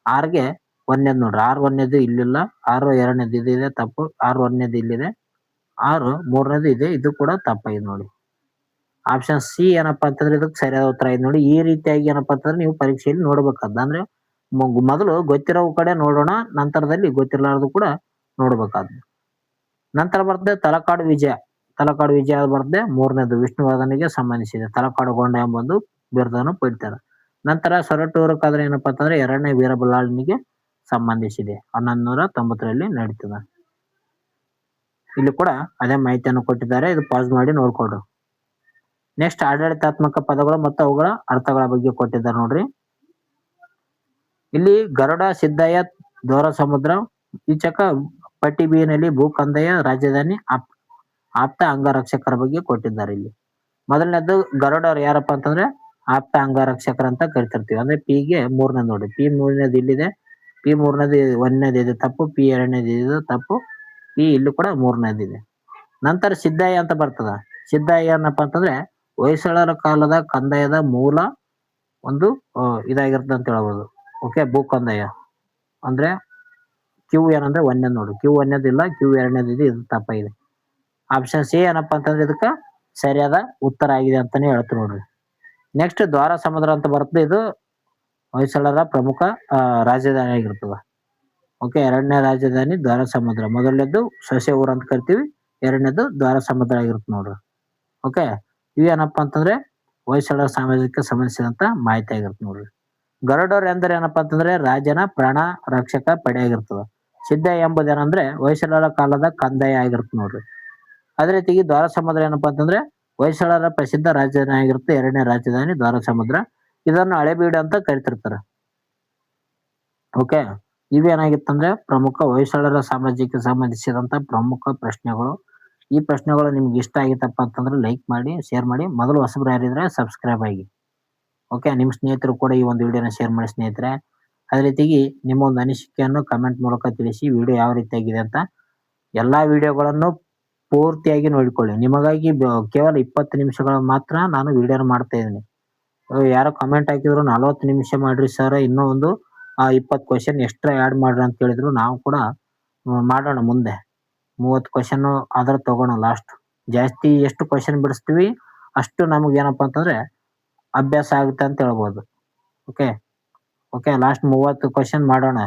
ಆರ್ಗೆ ಒಂದನೇದು ನೋಡ್ರಿ, 6 ಒಂದನೇದು ಇಲ್ಲಿಲ್ಲ, 6 ಎರಡನೇದು ಇದೆ ತಪ್ಪು, 6 ಒಂದನೇದು ಇಲ್ಲಿದೆ, 6 ಮೂರನೇದು ಇದೆ, ಇದು ಕೂಡ ತಪ್ಪಾಗಿದೆ ನೋಡಿ. ಆಪ್ಷನ್ ಸಿ ಏನಪ್ಪಾ ಅಂತಂದ್ರೆ ಇದಕ್ಕೆ ಸರಿಯಾದ ಉತ್ತರ ಇದೆ ನೋಡಿ. ಈ ರೀತಿಯಾಗಿ ಏನಪ್ಪಾ ಅಂತಂದ್ರೆ ನೀವು ಪರೀಕ್ಷೆಯಲ್ಲಿ ನೋಡ್ಬೇಕಾದ. ಅಂದ್ರೆ ಮೊದಲು ಗೊತ್ತಿರೋ ಕಡೆ ನೋಡೋಣ, ನಂತರದಲ್ಲಿ ಗೊತ್ತಿರಲಾರ್ದು ಕೂಡ ನೋಡ್ಬೇಕಾದ. ನಂತರ ಬರ್ತದೆ ತಲಕಾಡು ವಿಜಯ. ತಲಕಾಡು ವಿಜಯ ಬರ್ತದೆ 3ನೇದು, ವಿಷ್ಣುವರ್ಧನಿಗೆ ಸಂಬಂಧಿಸಿದೆ. ತಲಕಾಡು ಗೊಂಡ ಎಂಬ ಒಂದು ಬಿರುದನ್ನು ಪಡಿತಾರೆ. ನಂತರ ಸೊರಟೂರಕ್ಕಾದ್ರೆ ಏನಪ್ಪಾ ಅಂತಂದ್ರೆ 2ನೇ ವೀರ ಬಲ್ಲಾಳನಿಗೆ ಸಂಬಂಧಿಸಿದೆ. 1190ರಲ್ಲಿ ನಡೀತದ. ಇಲ್ಲಿ ಕೂಡ ಅದೇ ಮಾಹಿತಿಯನ್ನು ಕೊಟ್ಟಿದ್ದಾರೆ, ಇದು ಪಾಸ್ ಮಾಡಿ ನೋಡ್ಕೊಡ್ರಿ. ನೆಕ್ಸ್ಟ್ ಆಡಳಿತಾತ್ಮಕ ಪದಗಳು ಮತ್ತು ಅವುಗಳ ಅರ್ಥಗಳ ಬಗ್ಗೆ ಕೊಟ್ಟಿದ್ದಾರೆ ನೋಡ್ರಿ. ಇಲ್ಲಿ ಗರುಡ, ಸಿದ್ದಯ್ಯ, ದೋರ ಸಮುದ್ರ, ಈಚಕ ಪಟ್ಟಿ ಬಿನಲ್ಲಿ ಭೂಕಂದಾಯ, ರಾಜಧಾನಿ, ಆಪ್ತ ಅಂಗರಕ್ಷಕರ ಬಗ್ಗೆ ಕೊಟ್ಟಿದ್ದಾರೆ. ಇಲ್ಲಿ ಮೊದಲನೇದು ಗರುಡರು ಯಾರಪ್ಪ ಅಂತಂದ್ರೆ ಆಪ್ತ ಅಂಗರಕ್ಷಕರ ಅಂತ ಕರಿತಿರ್ತೀವಿ. ಅಂದ್ರೆ ಪಿಗೆ 3ನೇದು ನೋಡಿ, ಪಿ 3ನೇದು ಇಲ್ಲಿದೆ, ಪಿ 3ನೇದು ಒಂದನೇದು ಇದೆ ತಪ್ಪು, ಪಿ 2ನೇದು ಇದೆ ತಪ್ಪು, ಪಿ ಇಲ್ಲಿ ಕೂಡ 3ನೇದು ಇದೆ. ನಂತರ ಸಿದ್ದಯ್ಯ ಅಂತ ಬರ್ತದ. ಸಿದ್ದಯ್ಯ ಏನಪ್ಪಾ ಅಂತಂದ್ರೆ ಹೊಯ್ಸಳರ ಕಾಲದ ಕಂದಾಯದ ಮೂಲ ಒಂದು ಇದಾಗಿರ್ತದೆ ಅಂತ ಹೇಳ್ಬೋದು. ಓಕೆ, ಭೂಕಂದಾಯ ಅಂದ್ರೆ ಕ್ಯೂ ಏನಂದ್ರೆ ಒಂದನೇದು ನೋಡಿ, ಕ್ಯೂ ಒಂದನೇದು ಇಲ್ಲ, ಕ್ಯೂ 2ನೇದು ಇದೆ, ಇದು ತಪ್ಪಾಗಿದೆ. ಆಪ್ಷನ್ ಸಿ ಏನಪ್ಪಾ ಅಂತಂದ್ರೆ ಇದಕ್ಕೆ ಸರಿಯಾದ ಉತ್ತರ ಆಗಿದೆ ಅಂತಾನೆ ಹೇಳ್ತೀವಿ ನೋಡ್ರಿ. ನೆಕ್ಸ್ಟ್ ದ್ವಾರ ಸಮುದ್ರ ಅಂತ ಬರ್ತದೆ. ಇದು ಹೊಯ್ಸಳರ ಪ್ರಮುಖ ರಾಜಧಾನಿ ಆಗಿರ್ತದ. ಓಕೆ, 2ನೇ ರಾಜಧಾನಿ ದ್ವಾರ ಸಮುದ್ರ. ಮೊದಲನೇದು ಸೊಸೆ ಊರು ಅಂತ ಕರಿತೀವಿ, 2ನೇದು ದ್ವಾರ ಸಮುದ್ರ ಆಗಿರುತ್ತೆ ನೋಡ್ರಿ. ಓಕೆ, ಇವೇನಪ್ಪಾ ಅಂತಂದ್ರೆ ಹೊಯ್ಸಳರ ಸಾಮ್ರಾಜ್ಯಕ್ಕೆ ಸಂಬಂಧಿಸಿದಂತ ಮಾಹಿತಿ ಆಗಿರುತ್ತೆ ನೋಡ್ರಿ. ಗರುಡರು ಎಂದರೆ ಏನಪ್ಪಾ ಅಂತಂದ್ರೆ ರಾಜನ ಪ್ರಾಣ ರಕ್ಷಕ ಪಡೆ ಆಗಿರ್ತದ. ಸಿದ್ಧ ಎಂಬುದೇನಂದ್ರೆ ಹೊಯ್ಸಳರ ಕಾಲದ ಕಂದಾಯ ಆಗಿರುತ್ತೆ ನೋಡ್ರಿ. ಅದೇ ರೀತಿಯಾಗಿ ದ್ವಾರ ಸಮುದ್ರ ಏನಪ್ಪಾ ಅಂತಂದ್ರೆ ಹೊಯ್ಸಳರ ಪ್ರಸಿದ್ಧ ರಾಜಧಾನಿ ಆಗಿರುತ್ತೆ. 2ನೇ ರಾಜಧಾನಿ ದ್ವಾರ ಸಮುದ್ರ. ಇದನ್ನು ಹಳೆಬೀಡು ಅಂತ ಕರಿತಿರ್ತಾರೆ. ಓಕೆ, ಇವೇನಾಗಿತ್ತಂದ್ರೆ ಪ್ರಮುಖ ಹೊಯ್ಸಳರ ಸಾಮ್ರಾಜ್ಯಕ್ಕೆ ಸಂಬಂಧಿಸಿದಂತ ಪ್ರಮುಖ ಪ್ರಶ್ನೆಗಳು. ಈ ಪ್ರಶ್ನೆಗಳು ನಿಮ್ಗೆ ಇಷ್ಟ ಆಗಿತ್ತಪ್ಪ ಅಂತಂದ್ರೆ ಲೈಕ್ ಮಾಡಿ, ಶೇರ್ ಮಾಡಿ. ಮೊದಲು ಹೊಸಬ್ರು ಯಾರಿದ್ರೆ ಸಬ್ಸ್ಕ್ರೈಬ್ ಆಗಿ. ಓಕೆ, ನಿಮ್ಮ ಸ್ನೇಹಿತರು ಕೂಡ ಈ ಒಂದು ವಿಡಿಯೋನ ಶೇರ್ ಮಾಡಿ ಸ್ನೇಹಿತರೆ. ಅದೇ ರೀತಿಯಾಗಿ ನಿಮ್ಮ ಒಂದು ಅನಿಸಿಕೆಯನ್ನು ಕಮೆಂಟ್ ಮೂಲಕ ತಿಳಿಸಿ, ವಿಡಿಯೋ ಯಾವ ರೀತಿಯಾಗಿದೆ ಅಂತ. ಎಲ್ಲಾ ವಿಡಿಯೋಗಳನ್ನು ಪೂರ್ತಿಯಾಗಿ ನೋಡಿಕೊಳ್ಳಿ. ನಿಮಗಾಗಿ ಕೇವಲ 20 ನಿಮಿಷಗಳ ಮಾತ್ರ ನಾನು ವಿಡಿಯೋನ ಮಾಡ್ತಾ ಇದ್ದೀನಿ. ಯಾರೋ ಕಮೆಂಟ್ ಹಾಕಿದ್ರು 40 ನಿಮಿಷ ಮಾಡ್ರಿ ಸರ್, ಇನ್ನೂ ಒಂದು 20 ಕ್ವಶನ್ ಎಕ್ಸ್ಟ್ರಾ ಆ್ಯಡ್ ಮಾಡ್ರಿ ಅಂತ ಹೇಳಿದ್ರು. ನಾವು ಕೂಡ ಮಾಡೋಣ ಮುಂದೆ. 30 ಕ್ವಶನ್ ಆದ್ರೆ ತಗೋಣ ಲಾಸ್ಟ್. ಜಾಸ್ತಿ ಎಷ್ಟು ಕ್ವಶನ್ ಬಿಡಿಸ್ತೀವಿ ಅಷ್ಟು ನಮ್ಗೆ ಏನಪ್ಪಾ ಅಂತಂದ್ರೆ ಅಭ್ಯಾಸ ಆಗುತ್ತೆ ಅಂತ ಹೇಳ್ಬೋದು. ಓಕೆ ಓಕೆ, ಲಾಸ್ಟ್ 30 ಕ್ವಶನ್ ಮಾಡೋಣ.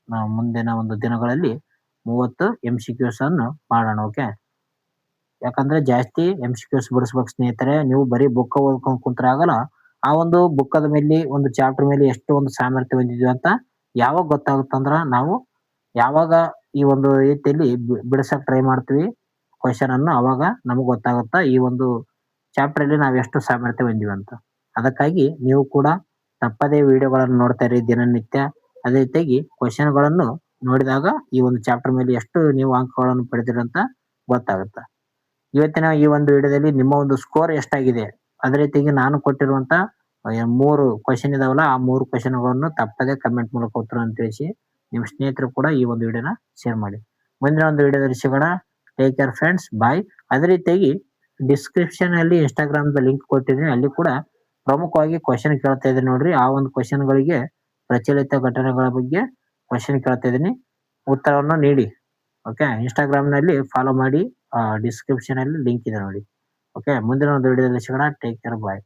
ನಾವು ಮುಂದಿನ ಒಂದು ದಿನಗಳಲ್ಲಿ 30 MCQs ಅನ್ನು ಮಾಡೋಣ. ಓಕೆ, ಯಾಕಂದ್ರೆ ಜಾಸ್ತಿ MCQs ಬಿಡಿಸ್ಬೇಕು ಸ್ನೇಹಿತರೆ. ನೀವು ಬರೀ ಬುಕ್ ಓದ್ಕೊಂಡ್ ಕುಂತ್ರೆ ಆಗಲ್ಲ. ಆ ಒಂದು ಬುಕ್ಕದ ಮೇಲೆ, ಒಂದು ಚಾಪ್ಟರ್ ಮೇಲೆ ಎಷ್ಟು ಒಂದು ಸಾಮರ್ಥ್ಯ ಹೊಂದಿದ್ವಿ ಅಂತ ಯಾವಾಗ ಗೊತ್ತಾಗುತ್ತಂದ್ರ ನಾವು ಯಾವಾಗ ಈ ಒಂದು ರೀತಿಯಲ್ಲಿ ಬಿಡಿಸಕ್ ಟ್ರೈ ಮಾಡ್ತೀವಿ ಕ್ವಶನ್ ಅನ್ನು, ಅವಾಗ ನಮಗ್ ಗೊತ್ತಾಗುತ್ತಾ ಈ ಒಂದು ಚಾಪ್ಟರ್ ಅಲ್ಲಿ ನಾವ್ ಎಷ್ಟು ಸಾಮರ್ಥ್ಯ ಹೊಂದಿವಿ ಅಂತ. ಅದಕ್ಕಾಗಿ ನೀವು ಕೂಡ ತಪ್ಪದೇ ವಿಡಿಯೋಗಳನ್ನು ನೋಡ್ತಾ ಇರಿ ದಿನನಿತ್ಯ. ಅದೇ ರೀತಿಯಾಗಿ ಕ್ವಶನ್ ಗಳನ್ನು ನೋಡಿದಾಗ ಈ ಒಂದು ಚಾಪ್ಟರ್ ಮೇಲೆ ಎಷ್ಟು ನೀವು ಅಂಕಗಳನ್ನು ಪಡೆದಿರ ಅಂತ ಗೊತ್ತಾಗುತ್ತೆ. ಇವತ್ತಿನ ಈ ಒಂದು ವಿಡಿಯೋದಲ್ಲಿ ನಿಮ್ಮ ಒಂದು ಸ್ಕೋರ್ ಎಷ್ಟಾಗಿದೆ, ಅದೇ ರೀತಿಯಾಗಿ ನಾನು ಕೊಟ್ಟಿರುವಂತ 3 ಕ್ವಶನ್ ಇದಾವಲ್ಲ, ಆ 3 ಕ್ವಶನ್ಗಳನ್ನು ತಪ್ಪದೆ ಕಮೆಂಟ್ ಮೂಲಕ ಉತ್ತರವನ್ನು ತಿಳಿಸಿ. ನಿಮ್ಮ ಸ್ನೇಹಿತರು ಕೂಡ ಈ ಒಂದು ವಿಡಿಯೋನ ಶೇರ್ ಮಾಡಿ. ಮುಂದಿನ ಒಂದು ವಿಡಿಯೋದಲ್ಲಿ ಸಿಗೋಣ. ಟೇಕ್ ಕೇರ್ ಫ್ರೆಂಡ್ಸ್, ಬಾಯ್. ಅದೇ ರೀತಿಯಾಗಿ ಡಿಸ್ಕ್ರಿಪ್ಷನ್ ಅಲ್ಲಿ ಇನ್ಸ್ಟಾಗ್ರಾಮ್ ಲಿಂಕ್ ಕೊಟ್ಟಿದ್ದೀನಿ, ಅಲ್ಲಿ ಕೂಡ ಪ್ರಮುಖವಾಗಿ ಕ್ವಶನ್ ಕೇಳ್ತಾ ಇದ್ದೀನಿ ನೋಡ್ರಿ. ಆ ಒಂದು ಕ್ವಶನ್ಗಳಿಗೆ ಪ್ರಚಲಿತ ಘಟನೆಗಳ ಬಗ್ಗೆ ಕ್ವಶನ್ ಕೇಳ್ತಾ ಇದ್ದೀನಿ. ಉತ್ತರವನ್ನು ನೀಡಿ. ಓಕೆ. ಇನ್‌ಸ್ಟಾಗ್ರಾಮ್‌ನಲ್ಲಿ ಫಾಲೋ ಮಾಡಿ. ಡಿಸ್ಕ್ರಿಪ್ಷನ್ ಅಲ್ಲಿ ಲಿಂಕ್ ಇದೆ ನೋಡಿ. ಓಕೆ. ಮುಂದಿನ ಒಂದು ವಿಡಿಯೋದಲ್ಲಿ ಸಿಗೋಣ. Take care. ಬಾಯ್.